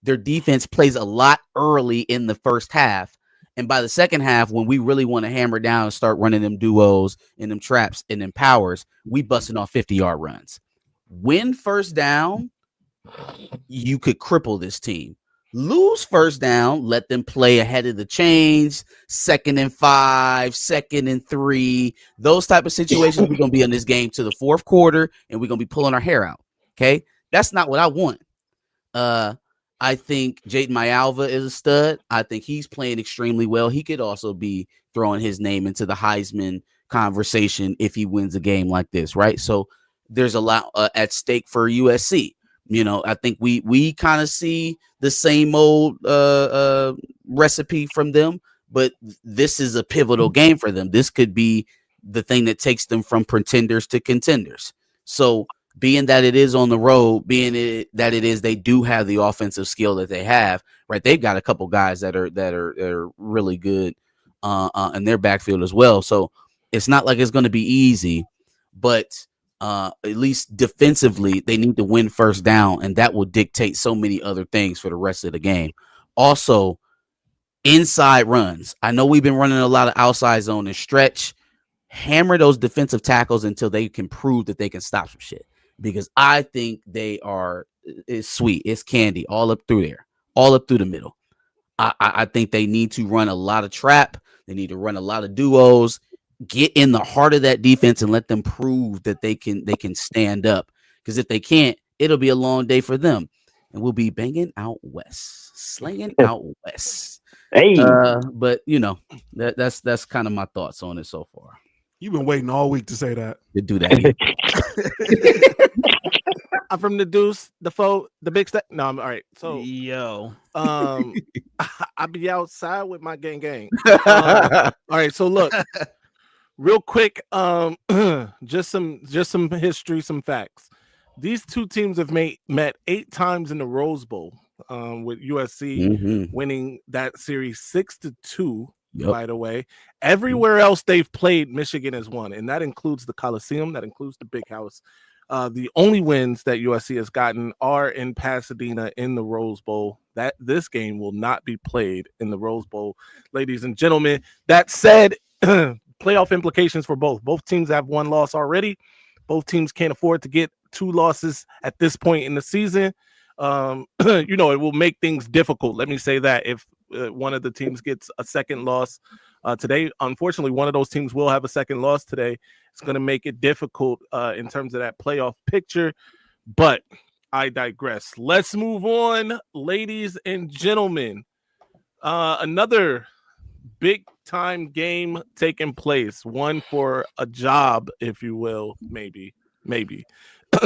Their defense plays a lot early in the first half. And by the second half, when we really want to hammer down and start running them duos and them traps and them powers, we busting off 50-yard runs. Win first down, you could cripple this team. Lose first down, let them play ahead of the chains, 2nd and 5, 2nd and 3. Those type of situations, we're going to be in this game to the fourth quarter, and we're going to be pulling our hair out, okay? That's not what I want. I think Jaden Mayalva is a stud. I think he's playing extremely well. He could also be throwing his name into the Heisman conversation if he wins a game like this, right? So there's a lot at stake for USC. I think we kind of see the same old recipe from them, but this is a pivotal game for them. This could be the thing that takes them from pretenders to contenders. So being that it is on the road, they do have the offensive skill that they have, right? They've got a couple guys that are really good in their backfield as well. So it's not like it's going to be easy, but at least defensively, they need to win first down, and that will dictate so many other things for the rest of the game. Also, inside runs. I know we've been running a lot of outside zone and stretch. Hammer those defensive tackles until they can prove that they can stop some shit. Because I think it's sweet. It's candy all up through there. all up through the middle. I think they need to run a lot of trap. They need to run a lot of duos, get in the heart of that defense and let them prove that they can stand up. Because if they can't, it'll be a long day for them. And we'll be banging out west, slanging out west. Hey, But that's kind of my thoughts on it so far. You've been waiting all week to say that. To do that. I'm from the deuce, the foe, the big step. No, I'm all right. So I'll be outside with my gang. All right, so look, real quick, just some history, some facts. These two teams have met 8 times in the Rose Bowl, with USC winning that series 6-2. Yep. By the way, everywhere else they've played, Michigan has won, and that includes the Coliseum, that includes the Big House. The only wins that USC has gotten are in Pasadena in the Rose Bowl. That this game will not be played in the Rose Bowl, ladies and gentlemen. That said, playoff implications for both. Both teams have 1 loss already. Both teams can't afford to get 2 losses at this point in the season. It will make things difficult. Let me say that if one of the teams gets a second loss today, unfortunately, one of those teams will have a second loss today. It's going to make it difficult in terms of that playoff picture, but I digress. Let's move on, ladies and gentlemen. Another big time game taking place, one for a job, if you will, maybe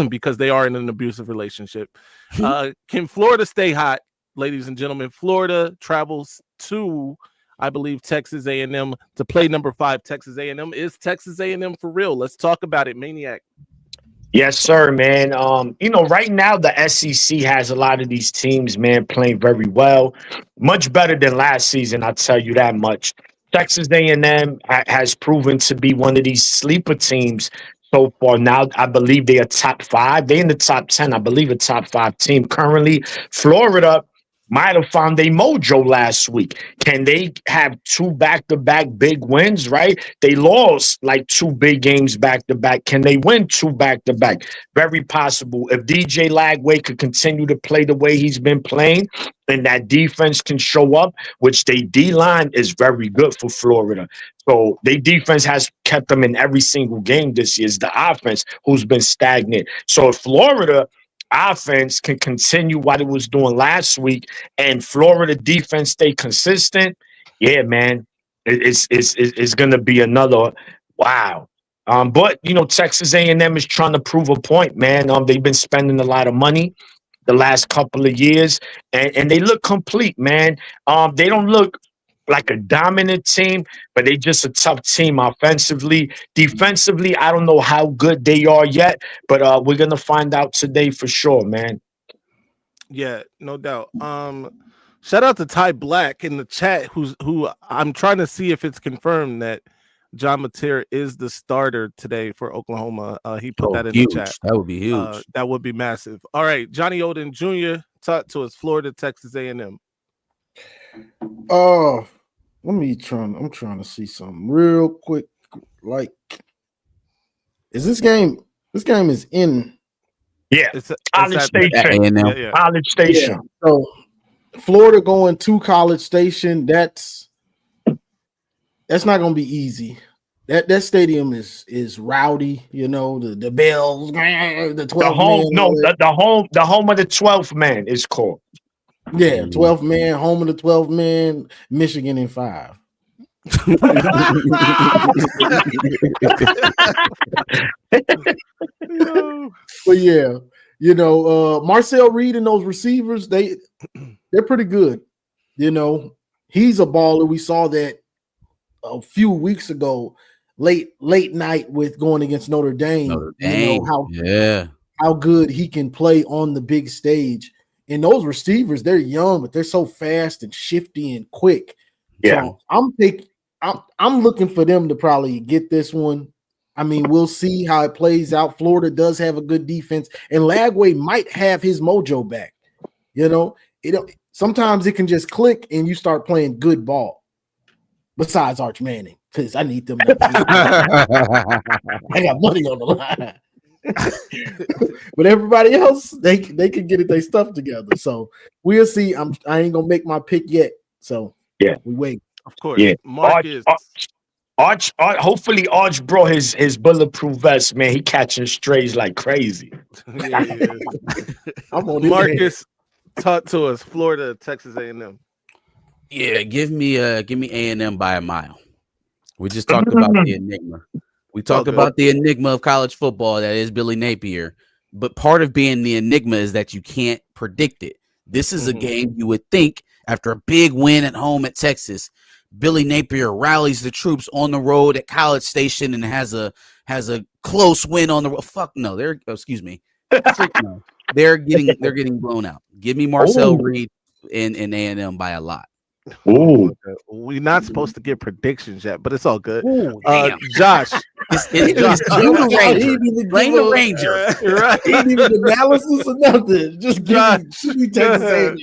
because they are in an abusive relationship. Can Florida stay hot, ladies and gentlemen? Florida travels to, I believe, Texas A&M to play number 5 Texas A&M. Is Texas A&M for real? Let's talk about it, Maniac. Yes, sir, man. Right now the SEC has a lot of these teams, man, playing very well, much better than last season. I'll tell you that much. Texas A&M has proven to be one of these sleeper teams so far. Now, I believe they are top 5. They're in the top 10. I believe a top 5 team currently. Florida might have found a mojo last week. Can they have 2 back-to-back big wins, right? They lost like 2 big games back-to-back. Can they win 2 back-to-back? Very possible. If DJ Lagway could continue to play the way he's been playing and that defense can show up, which they D-line is very good for Florida. So their defense has kept them in every single game this year. It's the offense who's been stagnant. So if Florida offense can continue what it was doing last week and Florida defense stay consistent, yeah, man, it's going to be another wow. But Texas A&M is trying to prove a point, man. They've been spending a lot of money the last couple of years, and they look complete, man. They don't look like a dominant team, but they just a tough team offensively. Defensively, I don't know how good they are yet, but we're going to find out today for sure, man. Yeah, no doubt. Shout out to Ty Black in the chat, who I'm trying to see if it's confirmed that John Mateer is the starter today for Oklahoma. He put that in huge. the chat. That would be huge. That would be massive. All right, Johnny Odin Jr. talk to us. Florida, Texas A&M. I'm trying to see something real quick. Like, is this game? This game is in. Yeah, it's College Station. Yeah. College Station. Yeah. So Florida going to College Station. That's not going to be easy. That stadium is rowdy. The bells, the 12th. The home of the 12th man is called. Yeah, 12th man, home of the 12th man, Michigan in 5. But yeah, Marcel Reed and those receivers, they're pretty good. He's a baller. We saw that a few weeks ago, late night with going against Notre Dame. How good he can play on the big stage. And those receivers, they're young, but they're so fast and shifty and quick. Yeah. So I'm looking for them to probably get this one. I mean, we'll see how it plays out. Florida does have a good defense, and Lagway might have his mojo back. Sometimes it can just click and you start playing good ball. Besides Arch Manning, because I need them. I got money on the line. But everybody else, they can get their stuff together. So we'll see. I ain't gonna make my pick yet. So Yeah. we wait. Of course. Yeah. Marcus. Arch, hopefully Arch brought his bulletproof vest, man. He catching strays like crazy. Yeah. I'm on his head. Marcus, talk to us. Florida, Texas A&M. Yeah, give me A&M by a mile. We just talked about the enigma. We talked about the enigma of college football that is Billy Napier. But part of being the enigma is that you can't predict it. This is a game you would think after a big win at home at Texas, Billy Napier rallies the troops on the road at College Station and has a close win on the road. Fuck no, excuse me. No. They're getting blown out. Give me Marcel Reed in A&M by a lot. Ooh. We're not supposed to get predictions yet, but it's all good. Ooh, Josh. It's Josh. Blame the Ranger. Right. He didn't even do analysis or nothing. Just give me Texas A&M.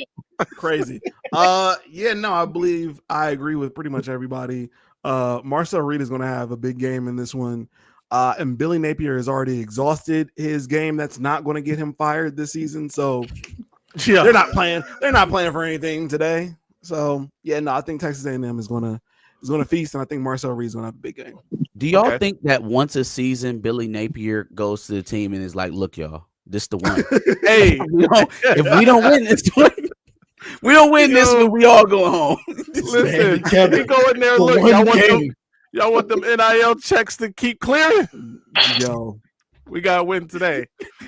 Crazy. I believe I agree with pretty much everybody. Marcel Reed is going to have a big game in this one. And Billy Napier has already exhausted his game. That's not going to get him fired this season. So they're not playing for anything today. So I think Texas A&M is going to feast, and I think Marcel Reed is going to have a big game. Do y'all think that once a season Billy Napier goes to the team and is like, "Look, y'all, this the one. Hey, if we don't win this one, we don't win this one, we all go home." Listen, we go in there. Look, y'all want them NIL checks to keep clearing. Yo, we gotta win today.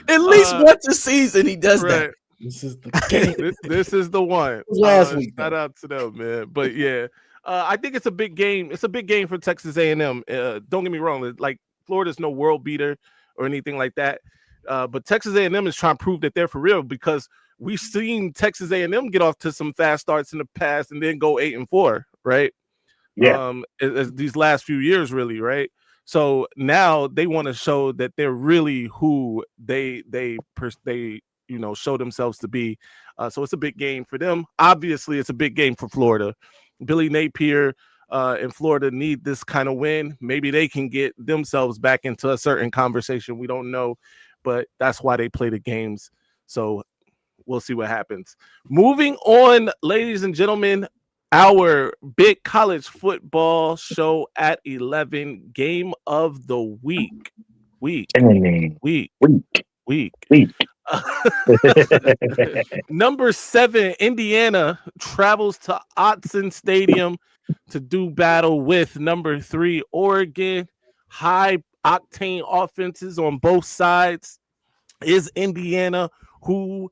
At least once a season, he does that. This is the game. This is the one. Last week, shout out to them, man. But yeah, I think it's a big game. It's a big game for Texas A&M. Don't get me wrong. Like Florida's no world beater or anything like that. But Texas A&M is trying to prove that they're for real because we've seen Texas A&M get off to some fast starts in the past and then go 8-4, right? Yeah. As these last few years, really, right? So now they want to show that they're really who they show themselves to be. So it's a big game for them. Obviously, it's a big game for Florida. Billy Napier and Florida need this kind of win. Maybe they can get themselves back into a certain conversation. We don't know, but that's why they play the games. So we'll see what happens. Moving on, ladies and gentlemen, our big college football show at 11, game of the week. Number 7, Indiana travels to Autzen Stadium to do battle with number 3, Oregon. High octane offenses on both sides. Is Indiana who,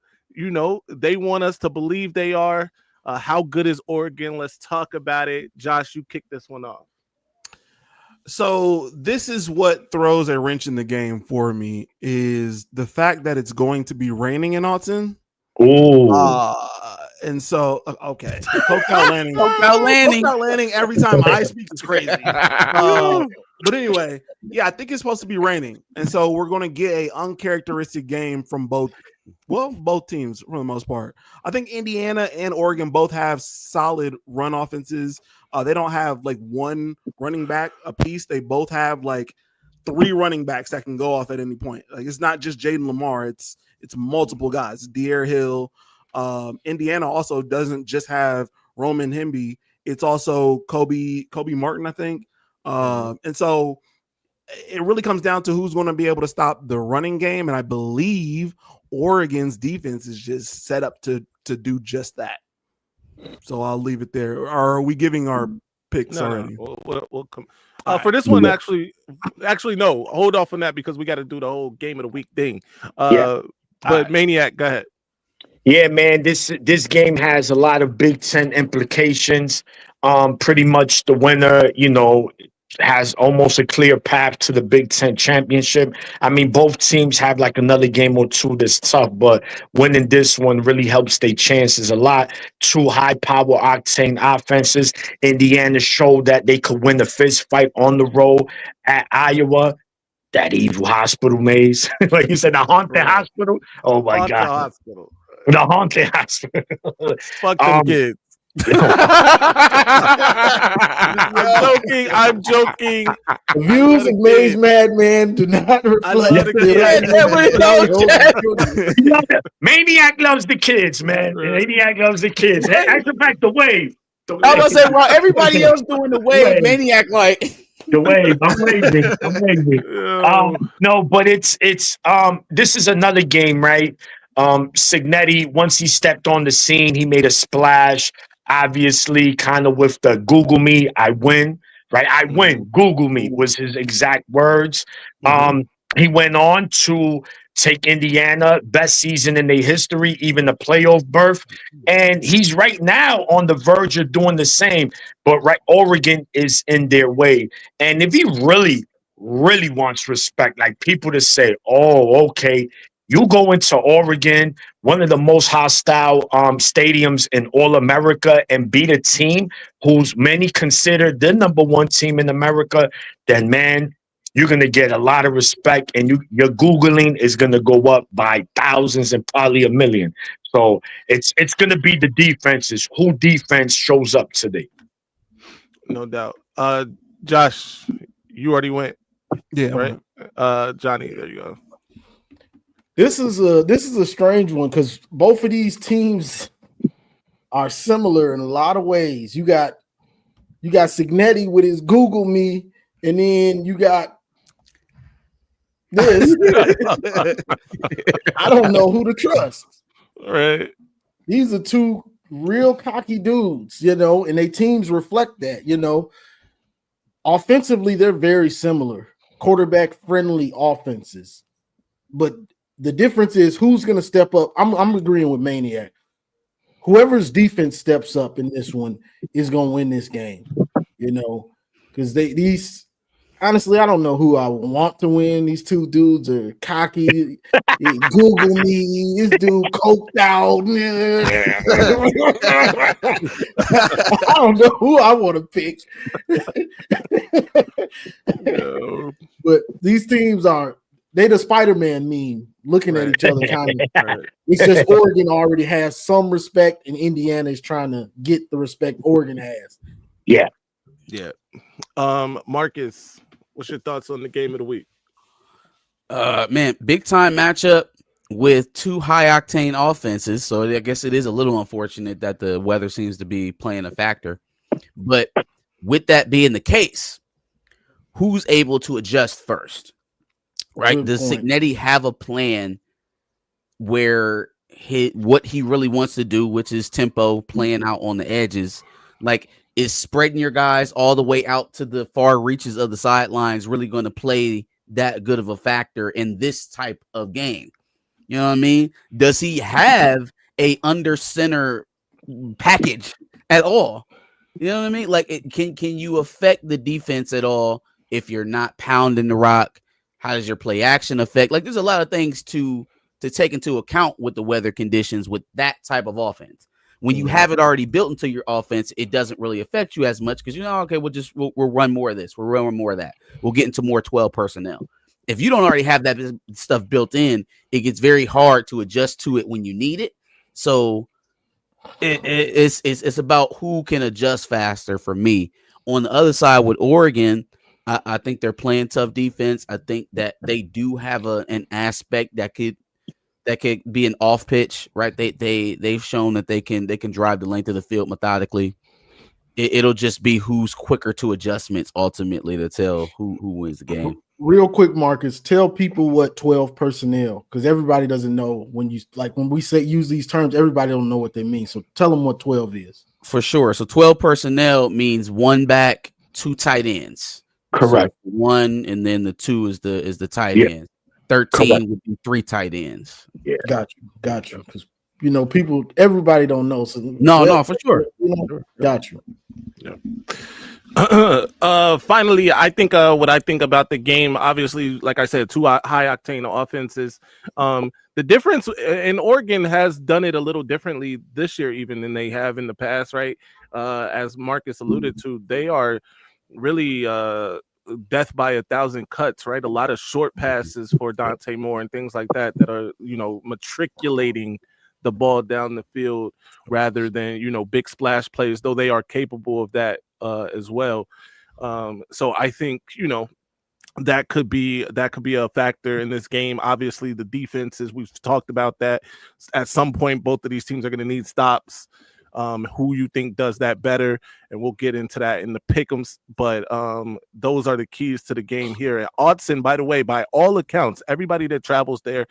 they want us to believe they are? How good is Oregon? Let's talk about it. Josh, you kick this one off. So this is what throws a wrench in the game for me is the fact that it's going to be raining in Autzen. Oh, and so okay, Coke out landing every time I speak is crazy. But anyway, I think it's supposed to be raining, and so we're going to get a uncharacteristic game from both teams for the most part. I think Indiana and Oregon both have solid run offenses. They don't have like one running back a piece. They both have like 3 running backs that can go off at any point. Like it's not just Jaden Lamar. It's multiple guys. De'Aaron Hill. Indiana also doesn't just have Roman Hemby. It's also Kobe Martin, I think. And so it really comes down to who's going to be able to stop the running game. And I believe Oregon's defense is just set up to do just that. So I'll leave it there. Or are we giving our picks already? We'll come. For this one, actually, no. Hold off on that because we got to do the whole game of the week thing. But Maniac, go ahead. Yeah, man. This game has a lot of Big Ten implications. Pretty much the winner, has almost a clear path to the Big Ten championship. I mean, both teams have like another game or two that's tough, but winning this one really helps their chances a lot. 2 high-power octane offenses. Indiana showed that they could win the fist fight on the road at Iowa. That evil hospital maze. Like you said, the haunted hospital. Oh, my God. Hospital. The haunted hospital. Fuck them kids. I'm joking. The views of Maze Madman do not reflect. Maniac loves the kids, man. Maniac loves the kids. As a fact, the wave. I was gonna say, while everybody else doing the wave, Maniac like the wave. I'm waving. No, but it's this is another game, right? Signetti, once he stepped on the scene, he made a splash. Obviously, kind of with the Google me, I win. Right, I win. Google me was his exact words. He went on to take Indiana, best season in their history, even a playoff berth. And he's right now on the verge of doing the same. But right, Oregon is in their way. And if he really wants respect, like people to say, oh, okay, you go into Oregon, one of the most hostile stadiums in all America, and beat a team who's many consider the number one team in America, then man, you're going to get a lot of respect, and your Googling is going to go up by thousands and probably a million. So it's going to be the defenses. Who defense shows up today? No doubt. Josh, you already went. Yeah. Right. Johnny, there you go. This is a strange one because both of these teams are similar in a lot of ways. You got Signetti with his Google me, and then you got this. I don't know who to trust. Right. These are two real cocky dudes, and their teams reflect that, Offensively, they're very similar. Quarterback friendly offenses. But the difference is who's going to step up. I'm agreeing with Maniac. Whoever's defense steps up in this one is going to win this game, because these honestly, I don't know who I want to win. These two dudes are cocky. Google me. This dude coked out. I don't know who I want to pick. No. But these teams they the Spider-Man meme, looking at each other kind of. It's just Oregon already has some respect, and Indiana is trying to get the respect Oregon has. Yeah. Yeah. Marcus, what's your thoughts on the game of the week? Man, big time matchup with two high octane offenses. So I guess it is a little unfortunate that the weather seems to be playing a factor. But with that being the case, who's able to adjust first? Right? Good Does point. Signetti have a plan where what he really wants to do, which is tempo, playing out on the edges, like is spreading your guys all the way out to the far reaches of the sidelines really going to play that good of a factor in this type of game? You know what I mean? Does he have a under center package at all? You know what I mean? Like, can you affect the defense at all if you're not pounding the rock? How does your play action affect? Like, there's a lot of things to take into account with the weather conditions with that type of offense. When you have it already built into your offense, it doesn't really affect you as much because okay, we'll run more of this, we'll run more of that, we'll get into more 12 personnel. If you don't already have that stuff built in, it gets very hard to adjust to it when you need it. So it's about who can adjust faster for me. On the other side with Oregon, I think they're playing tough defense. I think that they do have an aspect that could be an off pitch, right? They've shown that they can drive the length of the field methodically. It'll just be who's quicker to adjustments ultimately to tell who wins the game. Real quick, Marcus, tell people what 12 personnel, because everybody doesn't know when we say use these terms, everybody don't know what they mean. So tell them what 12 is. For sure. So 12 personnel means one back, two tight ends. Correct. So one, and then the two is the tight end. 13 Correct. would be three tight ends. Yeah. Got you. Because everybody don't know. So No, for sure. Got you. Yeah. Finally, I think what I think about the game, obviously, like I said, two high octane offenses. The difference in Oregon has done it a little differently this year, even than they have in the past, right? As Marcus alluded to, they are really death by 1,000 cuts, right? A lot of short passes for Dante Moore and things like that are, matriculating the ball down the field rather than, big splash plays, though they are capable of that as well. So I think, that could be a factor in this game. Obviously, the defenses, we've talked about that. At some point, both of these teams are going to need stops. Who you think does that better, and we'll get into that in the pick'ems. But those are the keys to the game here at Autzen. By the way, by all accounts, everybody that travels there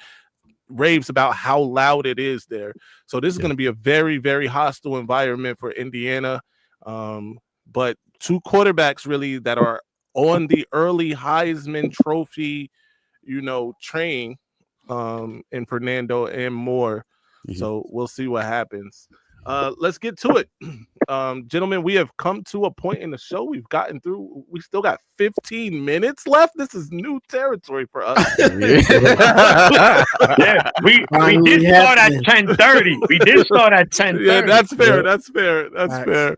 raves about how loud it is there. So this is going to be a very, very hostile environment for Indiana. But two quarterbacks really that are on the early Heisman Trophy, train, in Fernando and Moore. Mhm. So we'll see what happens. Let's get to it. Gentlemen, we have come to a point in the show we've gotten through. We still got 15 minutes left. This is new territory for us. Yeah, we did start at 10:30. We did start at 10:30. Yeah, that's fair. That's fair. That's fair.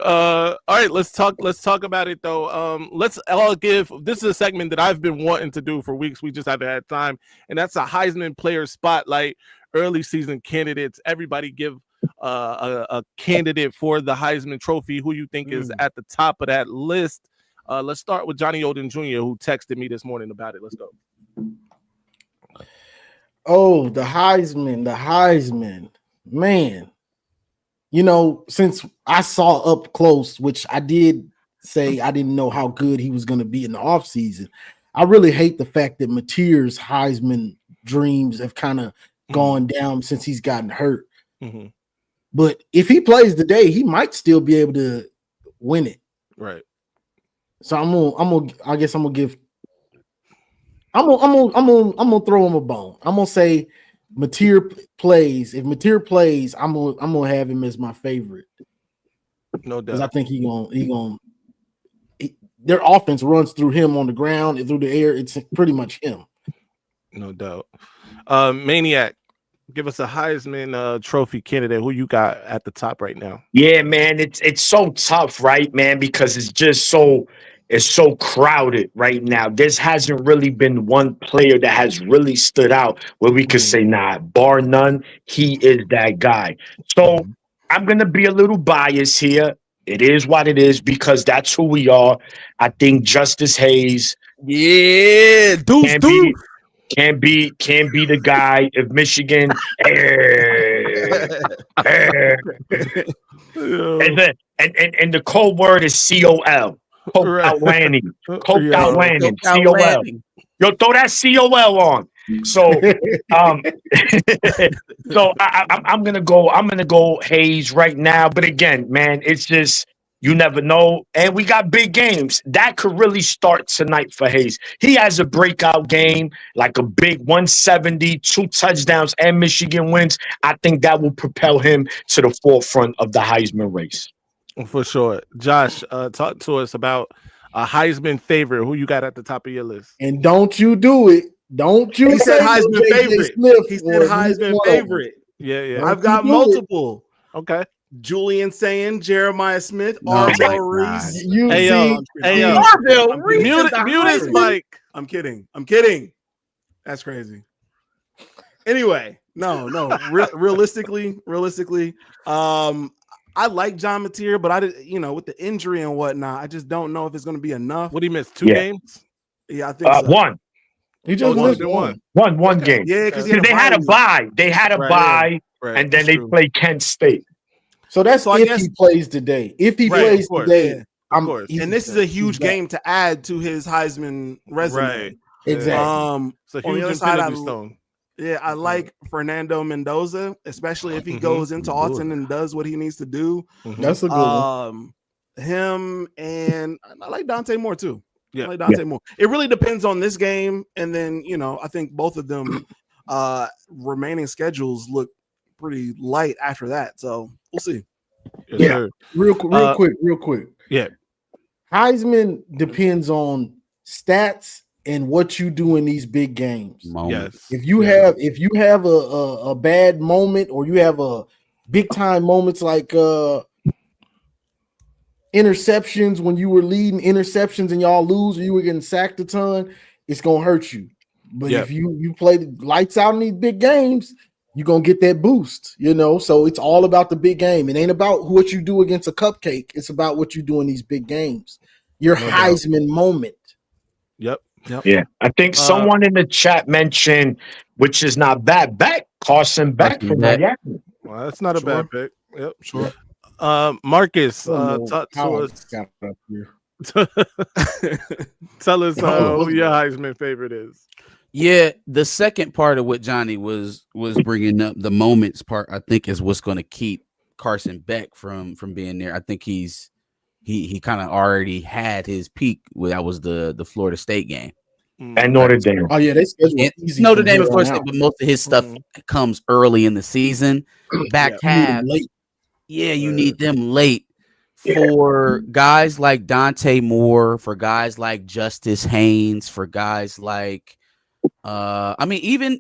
All right, let's talk about it though. Let's all give, this is a segment that I've been wanting to do for weeks. We just haven't had time, and that's a Heisman player spotlight. Early season candidates. Everybody give a candidate for the Heisman Trophy. Who you think is at the top of that list? Let's start with Johnny Odin Jr., who texted me this morning about it. Let's go. Oh, the Heisman, man. Since I saw up close, which I did say I didn't know how good he was going to be in the offseason, I really hate the fact that Mateer's Heisman dreams have kind of gone down since he's gotten hurt. Mm-hmm. But if he plays today, he might still be able to win it. Right. So I'm gonna throw him a bone. I'm gonna say Mateer plays. If Mateer plays, I'm gonna have him as my favorite. No doubt. Because I think their offense runs through him on the ground and through the air. It's pretty much him. No doubt. Maniac, give us a Heisman Trophy candidate. Who you got at the top right now? Yeah, man, it's so tough, right, man? Because it's so crowded right now. There hasn't really been one player that has really stood out where we could say, nah, bar none, he is that guy. So I'm gonna be a little biased here. It is what it is because that's who we are. I think Justice Hayes, can't be the guy if Michigan. And the code word is COL. Coke out landing. Coke out landing. COL. Yo, throw that COL on. So so I'm gonna go Hayes right now. But again, man, it's just you never know. And we got big games. That could really start tonight for Hayes. He has a breakout game, like a big 170, 2 touchdowns, and Michigan wins. I think that will propel him to the forefront of the Heisman race. For sure. Josh, talk to us about a Heisman favorite. Who you got at the top of your list? And don't you do it. Don't you say Heisman favorite. He said Heisman favorite. Yeah. I've got multiple. Okay. Julian Sayin, Jeremiah Smith, Arvell Reese. Arvell Reese. Mute his mic. I'm kidding. That's crazy. Anyway, no. Realistically, I like John Mateer, but I did, with the injury and whatnot, I just don't know if it's going to be enough. What, he missed 2 games? Yeah, I think so. One. He just missed one game. Yeah, because they had a bye. They had a bye, and then they played Kent State. So that's if he plays today. If he plays today, of course. And this is a huge game to add to his Heisman resume. Right. Exactly. It's a huge infinity stone. Yeah, I like Fernando Mendoza, especially if he goes into Autzen and does what he needs to do. That's a good one. Him, and I like Dante Moore too. Yeah, I like Dante Moore. It really depends on this game, and then I think both of them remaining schedules look pretty light after that. So we'll see. Yes, real quick. Yeah, Heisman depends on stats and what you do in these big games. Yes. If you have a bad moment, or you have a big time moments like interceptions when you were leading interceptions and y'all lose, or you were getting sacked a ton, it's gonna hurt you. But if you play the lights out in these big games, you're gonna get that boost, So it's all about the big game. It ain't about what you do against a cupcake. It's about what you do in these big games. Your Heisman moment. Yep. Yeah, I think someone in the chat mentioned, which is not bad, Carson Beck from Miami. Well, that's not a bad pick. Yep, sure. Marcus, talk to us. Tell us who your Heisman favorite is. Yeah, the second part of what Johnny was bringing up, the moments part, I think is what's going to keep Carson Beck from being there. I think he kind of already had his peak. That was the Florida State game and Notre Dame. Oh yeah, they scheduled easy. Notre Dame and Florida State, but most of his stuff comes early in the season. Back half, you need them late. For guys like Dante Moore, for guys like Justice Haynes, for guys like even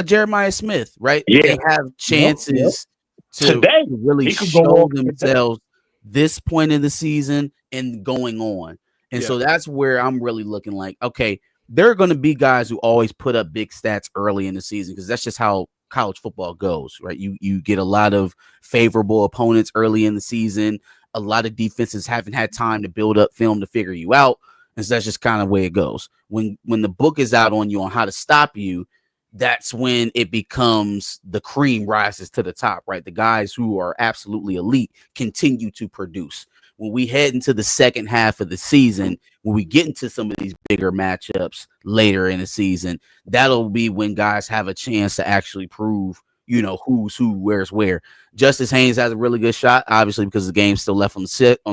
Jeremiah Smith, right? Yeah. They have chances to Today, really show themselves this point in the season and going on. And so that's where I'm really looking like, okay, there are going to be guys who always put up big stats early in the season because that's just how college football goes, right? You get a lot of favorable opponents early in the season. A lot of defenses haven't had time to build up film to figure you out. And so that's just kind of the way it goes. When the book is out on you on how to stop you, that's when it becomes the cream rises to the top, right? The guys who are absolutely elite continue to produce. When we head into the second half of the season, when we get into some of these bigger matchups later in the season, that'll be when guys have a chance to actually prove, who's who, where's where. Justice Haynes has a really good shot, obviously, because the game's still left on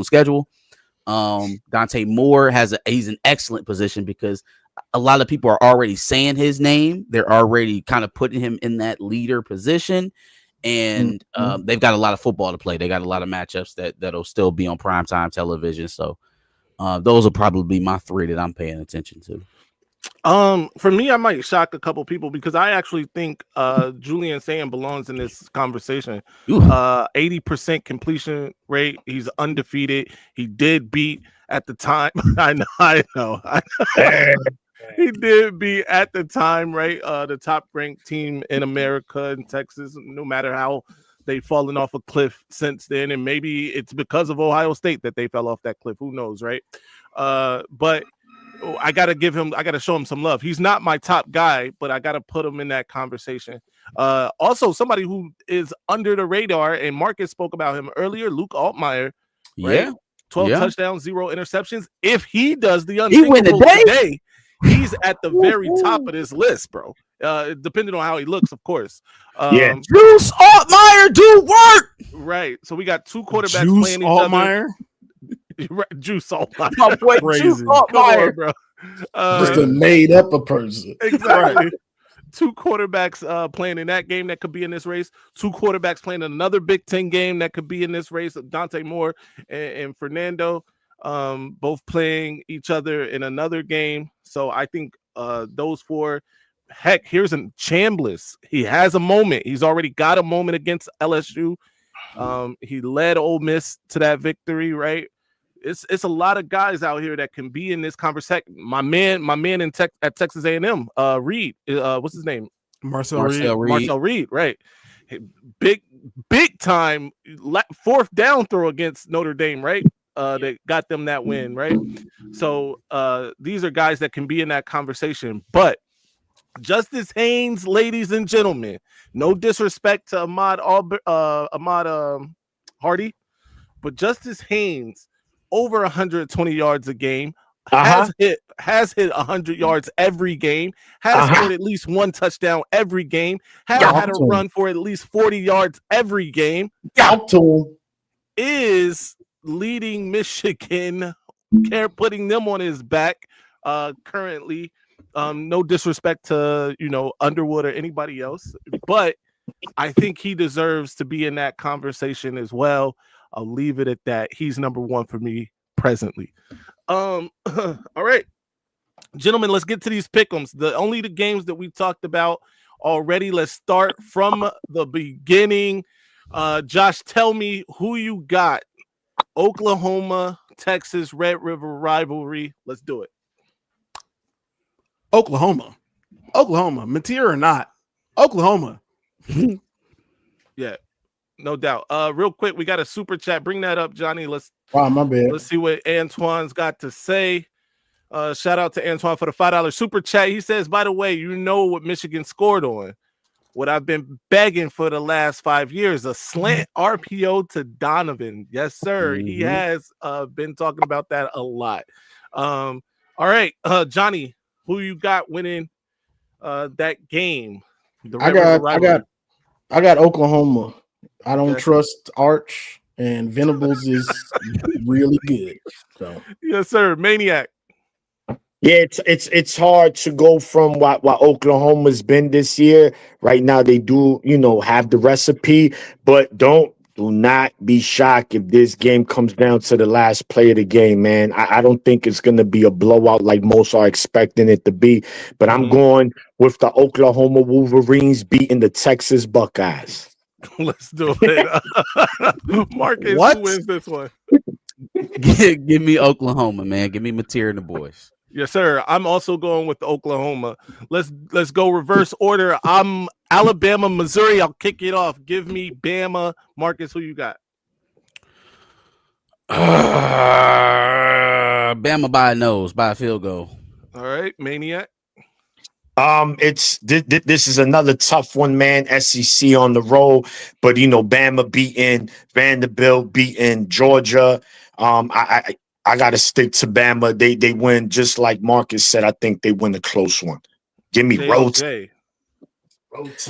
schedule. Dante Moore he's an excellent position because a lot of people are already saying his name. They're already kind of putting him in that leader position. And they've got a lot of football to play. They got a lot of matchups that'll still be on primetime television. So those will probably be my three that I'm paying attention to. For me, I might shock a couple people because I actually think Julian Sayin belongs in this conversation. 80% completion rate. He's undefeated. He did beat at the time. I know. He did beat at the time, right? The top ranked team in America in Texas, no matter how they've fallen off a cliff since then. And maybe it's because of Ohio State that they fell off that cliff. Who knows, right? But I got to show him some love. He's not my top guy, but I got to put him in that conversation. Also, somebody who is under the radar, and Marcus spoke about him earlier, Luke Altmaier, right? 12 touchdowns, 0 interceptions. If he does the unthinkable today, he's at the very top of this list, bro. Depending on how he looks, of course. Juice Altmaier do work. Right. So we got two quarterbacks playing each other. Juice Altmaier. My boy, Juice Altmaier, bro. Just a made up a person. Exactly. Two quarterbacks playing in that game that could be in this race. Two quarterbacks playing in another Big Ten game that could be in this race. Dante Moore and Fernando, both playing each other in another game. So I think those four. Heck, here's a Chambliss. He has a moment. He's already got a moment against LSU. He led Ole Miss to that victory, right? It's a lot of guys out here that can be in this conversation. My man at Texas A&M, Reed. What's his name? Marcel Reed. Marcel Reed, right? Big time fourth down throw against Notre Dame, right? That got them that win, right? So these are guys that can be in that conversation. But Justice Haynes, ladies and gentlemen, no disrespect to Ahmad Hardy, but Justice Haynes, over 120 yards a game, has hit 100 yards every game, has scored at least one touchdown every game, has had a run for at least 40 yards every game, is leading Michigan, putting them on his back currently. No disrespect to Underwood or anybody else, but I think he deserves to be in that conversation as well. I'll leave it at that. He's number one for me presently. All right, gentlemen, let's get to these pick'ems. The games that we talked about already. Let's start from the beginning. Josh, tell me who you got. Oklahoma, Texas, Red River Rivalry. Let's do it. Oklahoma, material or not, Oklahoma. Yeah, no doubt. Real quick, we got a super chat. Bring that up, Johnny. Let's my bad. let's see what Antoine's got to say. Shout out to Antoine for the $5 super chat. He says, by the way, you know what Michigan scored on? What I've been begging for the last 5 years, a slant RPO to Donovan. Yes, sir. He has been talking about that a lot. All right, Johnny, who you got winning that game? I got Oklahoma. I don't trust Arch, and Venables is really good. So yes, sir. Maniac. Yeah, it's hard to go from what Oklahoma's been this year. Right now, they do have the recipe, but do not be shocked if this game comes down to the last play of the game, man. I don't think it's going to be a blowout like most are expecting it to be, but I'm going with the Oklahoma Wolverines beating the Texas Buckeyes. Let's do it. Marcus, who wins this one? Give me Oklahoma, man. Give me Mateer and the boys. Yes, sir. I'm also going with Oklahoma. Let's go reverse order. I'm Alabama, Missouri. I'll kick it off. Give me Bama. Marcus, who you got? Bama by a nose, by a field goal. All right, Maniac. This is another tough one, man. SEC on the road, but Bama beating Vanderbilt, beating Georgia. I got to stick to Bama. They win just like Marcus said. I think they win a close one. Give me road.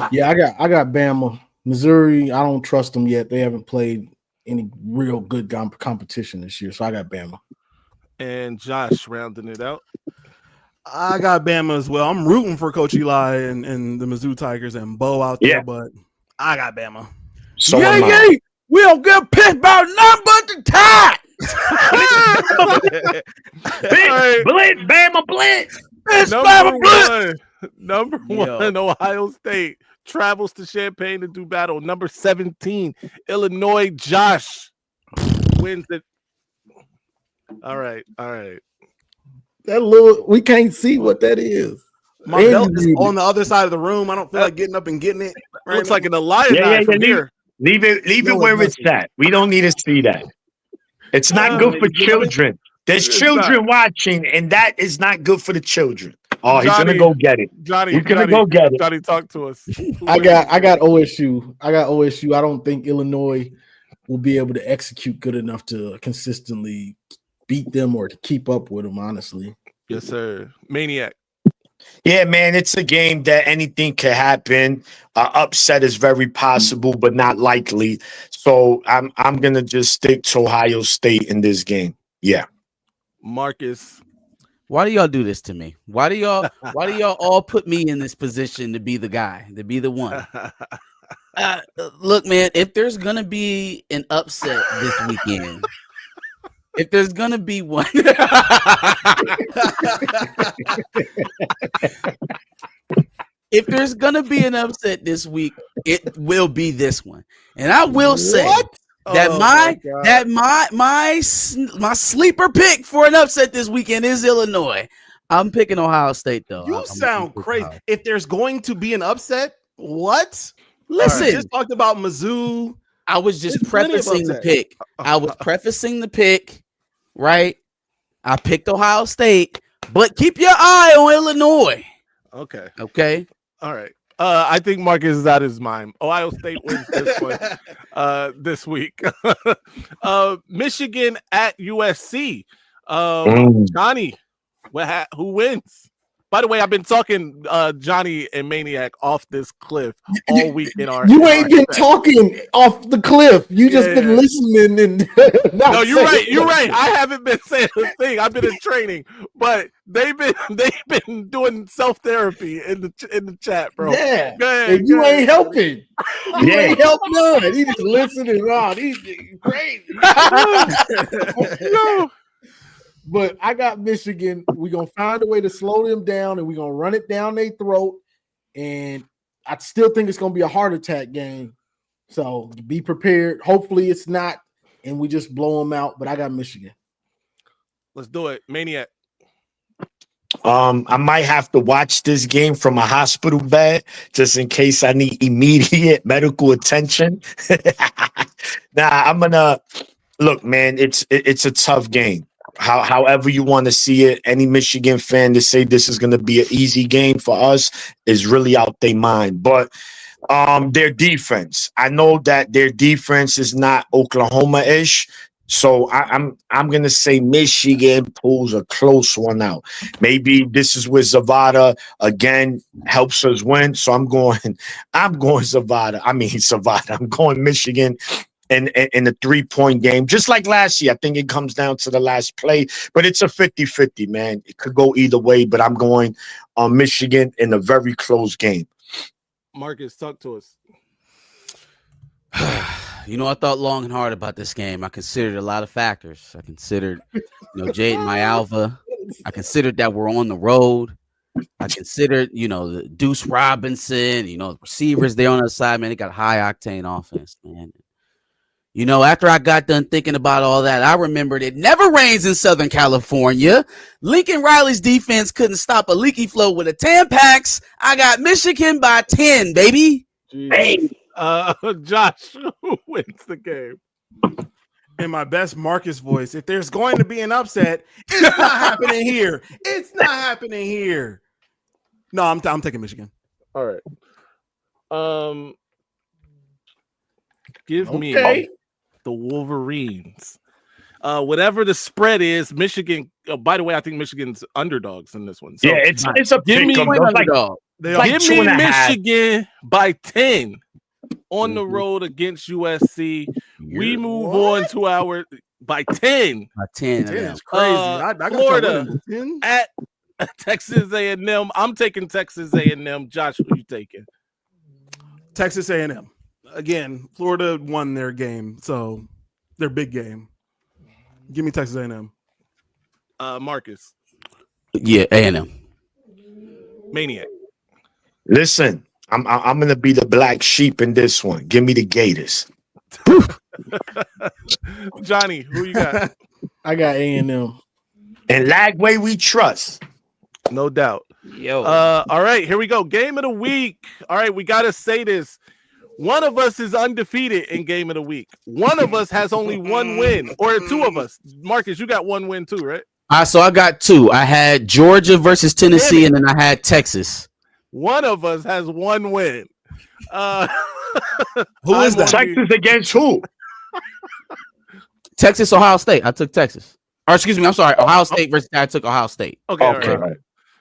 Yeah, I got Bama. Missouri, I don't trust them yet. They haven't played any real good competition this year, so I got Bama. And Josh rounding it out. I got Bama as well. I'm rooting for Coach Eli and the Mizzou Tigers and Bo out there, but I got Bama. So we don't get pissed about nothing but the tie. Blitz, Bama blitz. Number one, Ohio State travels to Champaign to do battle. Number 17, Illinois, Josh wins it. All right. That little, we can't see what that is. My belt is on the other side of the room. I don't feel like getting up and getting it. Right looks like an Elias from here. Leave it where it's at. We don't need to see that. It's not good for children. There's children watching, and that is not good for the children. Oh, he's gonna go get it. He's gonna go get it. Johnny, talk to us. I got OSU. I don't think Illinois will be able to execute good enough to consistently beat them or to keep up with them, honestly. Yes, sir. Maniac. Yeah, man, it's a game that anything can happen. Upset is very possible, but not likely. So I'm gonna just stick to Ohio State in this game. Yeah. Marcus. Why do y'all do this to me? Why do y'all all put me in this position to be the guy, to be the one? Look, man, if there's gonna be an upset this weekend, if there's gonna be one, if there's gonna be an upset this week, it will be this one. And I will say that my sleeper pick for an upset this weekend is Illinois. I'm picking Ohio State though. You sound crazy. If there's going to be an upset, what? Listen, you just talked about Mizzou. I was just prefacing the pick. Right? I picked Ohio State, but keep your eye on Illinois. Okay. All right. I think Marcus is out of his mind. Ohio State wins this one this week. Michigan at USC. Johnny, who wins? By the way, I've been talking Johnny and Maniac off this cliff all week in our. You ain't been talking off the cliff. You just been listening and. No, you're right. You're right. I haven't been saying a thing. I've been in training, but they've been doing self therapy in the chat, bro. Yeah, go ahead, and you ain't helping. You ain't helping none. He just listening on. He's crazy. No. But I got Michigan. We're going to find a way to slow them down, and we're going to run it down their throat. And I still think it's going to be a heart attack game. So be prepared. Hopefully it's not, and we just blow them out. But I got Michigan. Let's do it. Maniac. I might have to watch this game from a hospital bed just in case I need immediate medical attention. I'm gonna look, man. It's a tough game. However you want to see it, any Michigan fan to say this is gonna be an easy game for us is really out their mind. But their defense, I know that their defense is not Oklahoma-ish. So I'm gonna say Michigan pulls a close one out. Maybe this is where Zavada again helps us win. So I'm going Zavada. Zavada. I'm going Michigan in a 3-point game, just like last year. I think it comes down to the last play, but it's a 50-50, man. It could go either way, but I'm going on Michigan in a very close game. Marcus, talk to us. I thought long and hard about this game. I considered a lot of factors. I considered, Jaden Mayalva. I considered that we're on the road. I considered, the Deuce Robinson, the receivers there on the side, man. They got high octane offense, man. After I got done thinking about all that, I remembered it never rains in Southern California. Lincoln Riley's defense couldn't stop a leaky flow with a Tampax. I got Michigan by 10, baby. Hey. Josh, who wins the game? In my best Marcus voice, if there's going to be an upset, it's not happening here. It's not happening here. No, I'm taking Michigan. All right. Give me the Wolverines. Whatever the spread is, Michigan. By the way, I think Michigan's underdogs in this one. So, yeah, it's a give me underdog. Give me Michigan by 10 on the road against USC. We move on to our by 10. By 10. That's crazy. I Florida at Texas A&M. I'm taking Texas A&M. Josh, who you taking? Texas A&M. Again, Florida won their game, so their big game. Give me Texas A&M. Marcus. Yeah, A&M. Maniac. Listen, I'm gonna be the black sheep in this one. Give me the Gators. Johnny, who you got? I got A&M. And Lagway we trust. No doubt. Yo. All right, here we go. Game of the week. All right, we gotta say this. One of us is undefeated in game of the week. One of us has only one win, or two of us. Marcus, you got one win too, right? So I got two. I had Georgia versus Tennessee, and then I had Texas. One of us has one win. Who is that? Texas against who? Texas, Ohio State. I took Texas. Or excuse me, I'm sorry. Ohio State versus I took Ohio State. Okay. Okay. All right.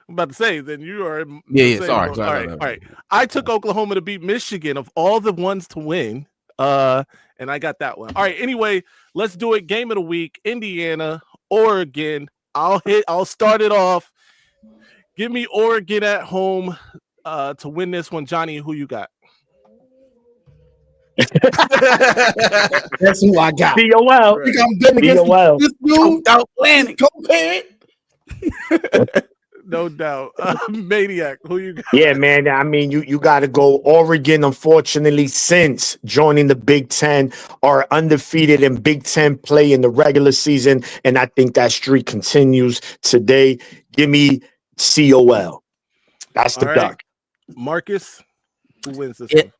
I'm about to say, then you are. Yeah. Sorry. All right. I took Oklahoma to beat Michigan of all the ones to win. And I got that one. All right. Anyway, let's do it. Game of the week: Indiana, Oregon. I'll start it off. Give me Oregon at home to win this one. Johnny, who you got? That's who I got. COL. I think I'm betting against COL. this dude. Outlandic. No doubt. Maniac, who you got? Yeah, man. I mean, you got to go. Oregon, unfortunately, since joining the Big Ten, are undefeated in Big Ten play in the regular season, and I think that streak continues today. Give me COL. That's the duck. Marcus, who wins this one?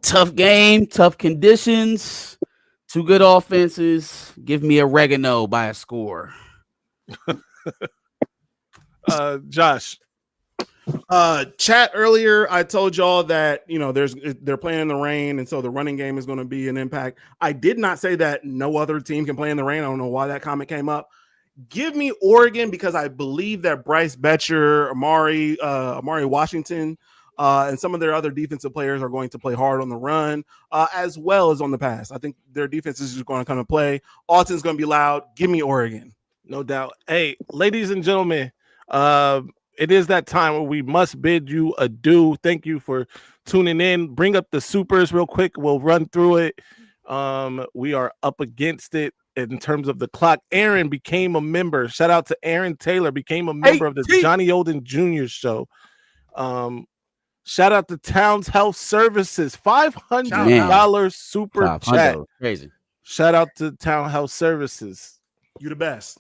Tough game, tough conditions, two good offenses. Give me oregano by a score. Josh. Chat earlier, I told y'all that they're playing in the rain, and so the running game is going to be an impact. I did not say that no other team can play in the rain. I don't know why that comment came up. Give me Oregon because I believe that Bryce Betcher, Amari Washington, and some of their other defensive players are going to play hard on the run as well as on the pass. I think their defense is just going to come and play. Austin's going to be loud. Give me Oregon. No doubt. Hey, ladies and gentlemen, it is that time where we must bid you adieu. Thank you for tuning in. Bring up the supers real quick. We'll run through it. We are up against it in terms of the clock. Aaron became a member. Shout out to Aaron Taylor, became a member of the Johnny Olden Jr. show. Shout out to Towns Health Services, $500 super chat. Crazy. Shout out to Town Health Services. You the best.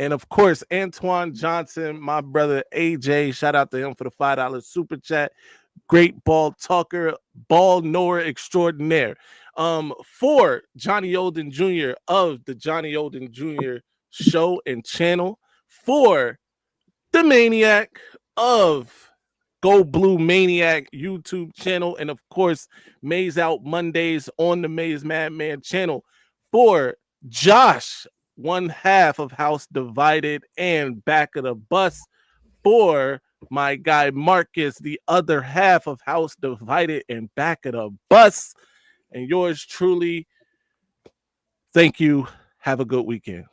And of course, Antoine Johnson, my brother AJ, shout out to him for the $5 super chat. Great ball talker, ball knower extraordinaire. For Johnny Olden Jr. of the Johnny Olden Jr. show and channel, for the Maniac of Go Blue Maniac YouTube channel, and of course, Maze Out Mondays on the Maze Madman channel, for Josh, one half of House Divided and Back of the Bus, for my guy Marcus, the other half of House Divided and Back of the Bus, and yours truly. Thank you. Have a good weekend.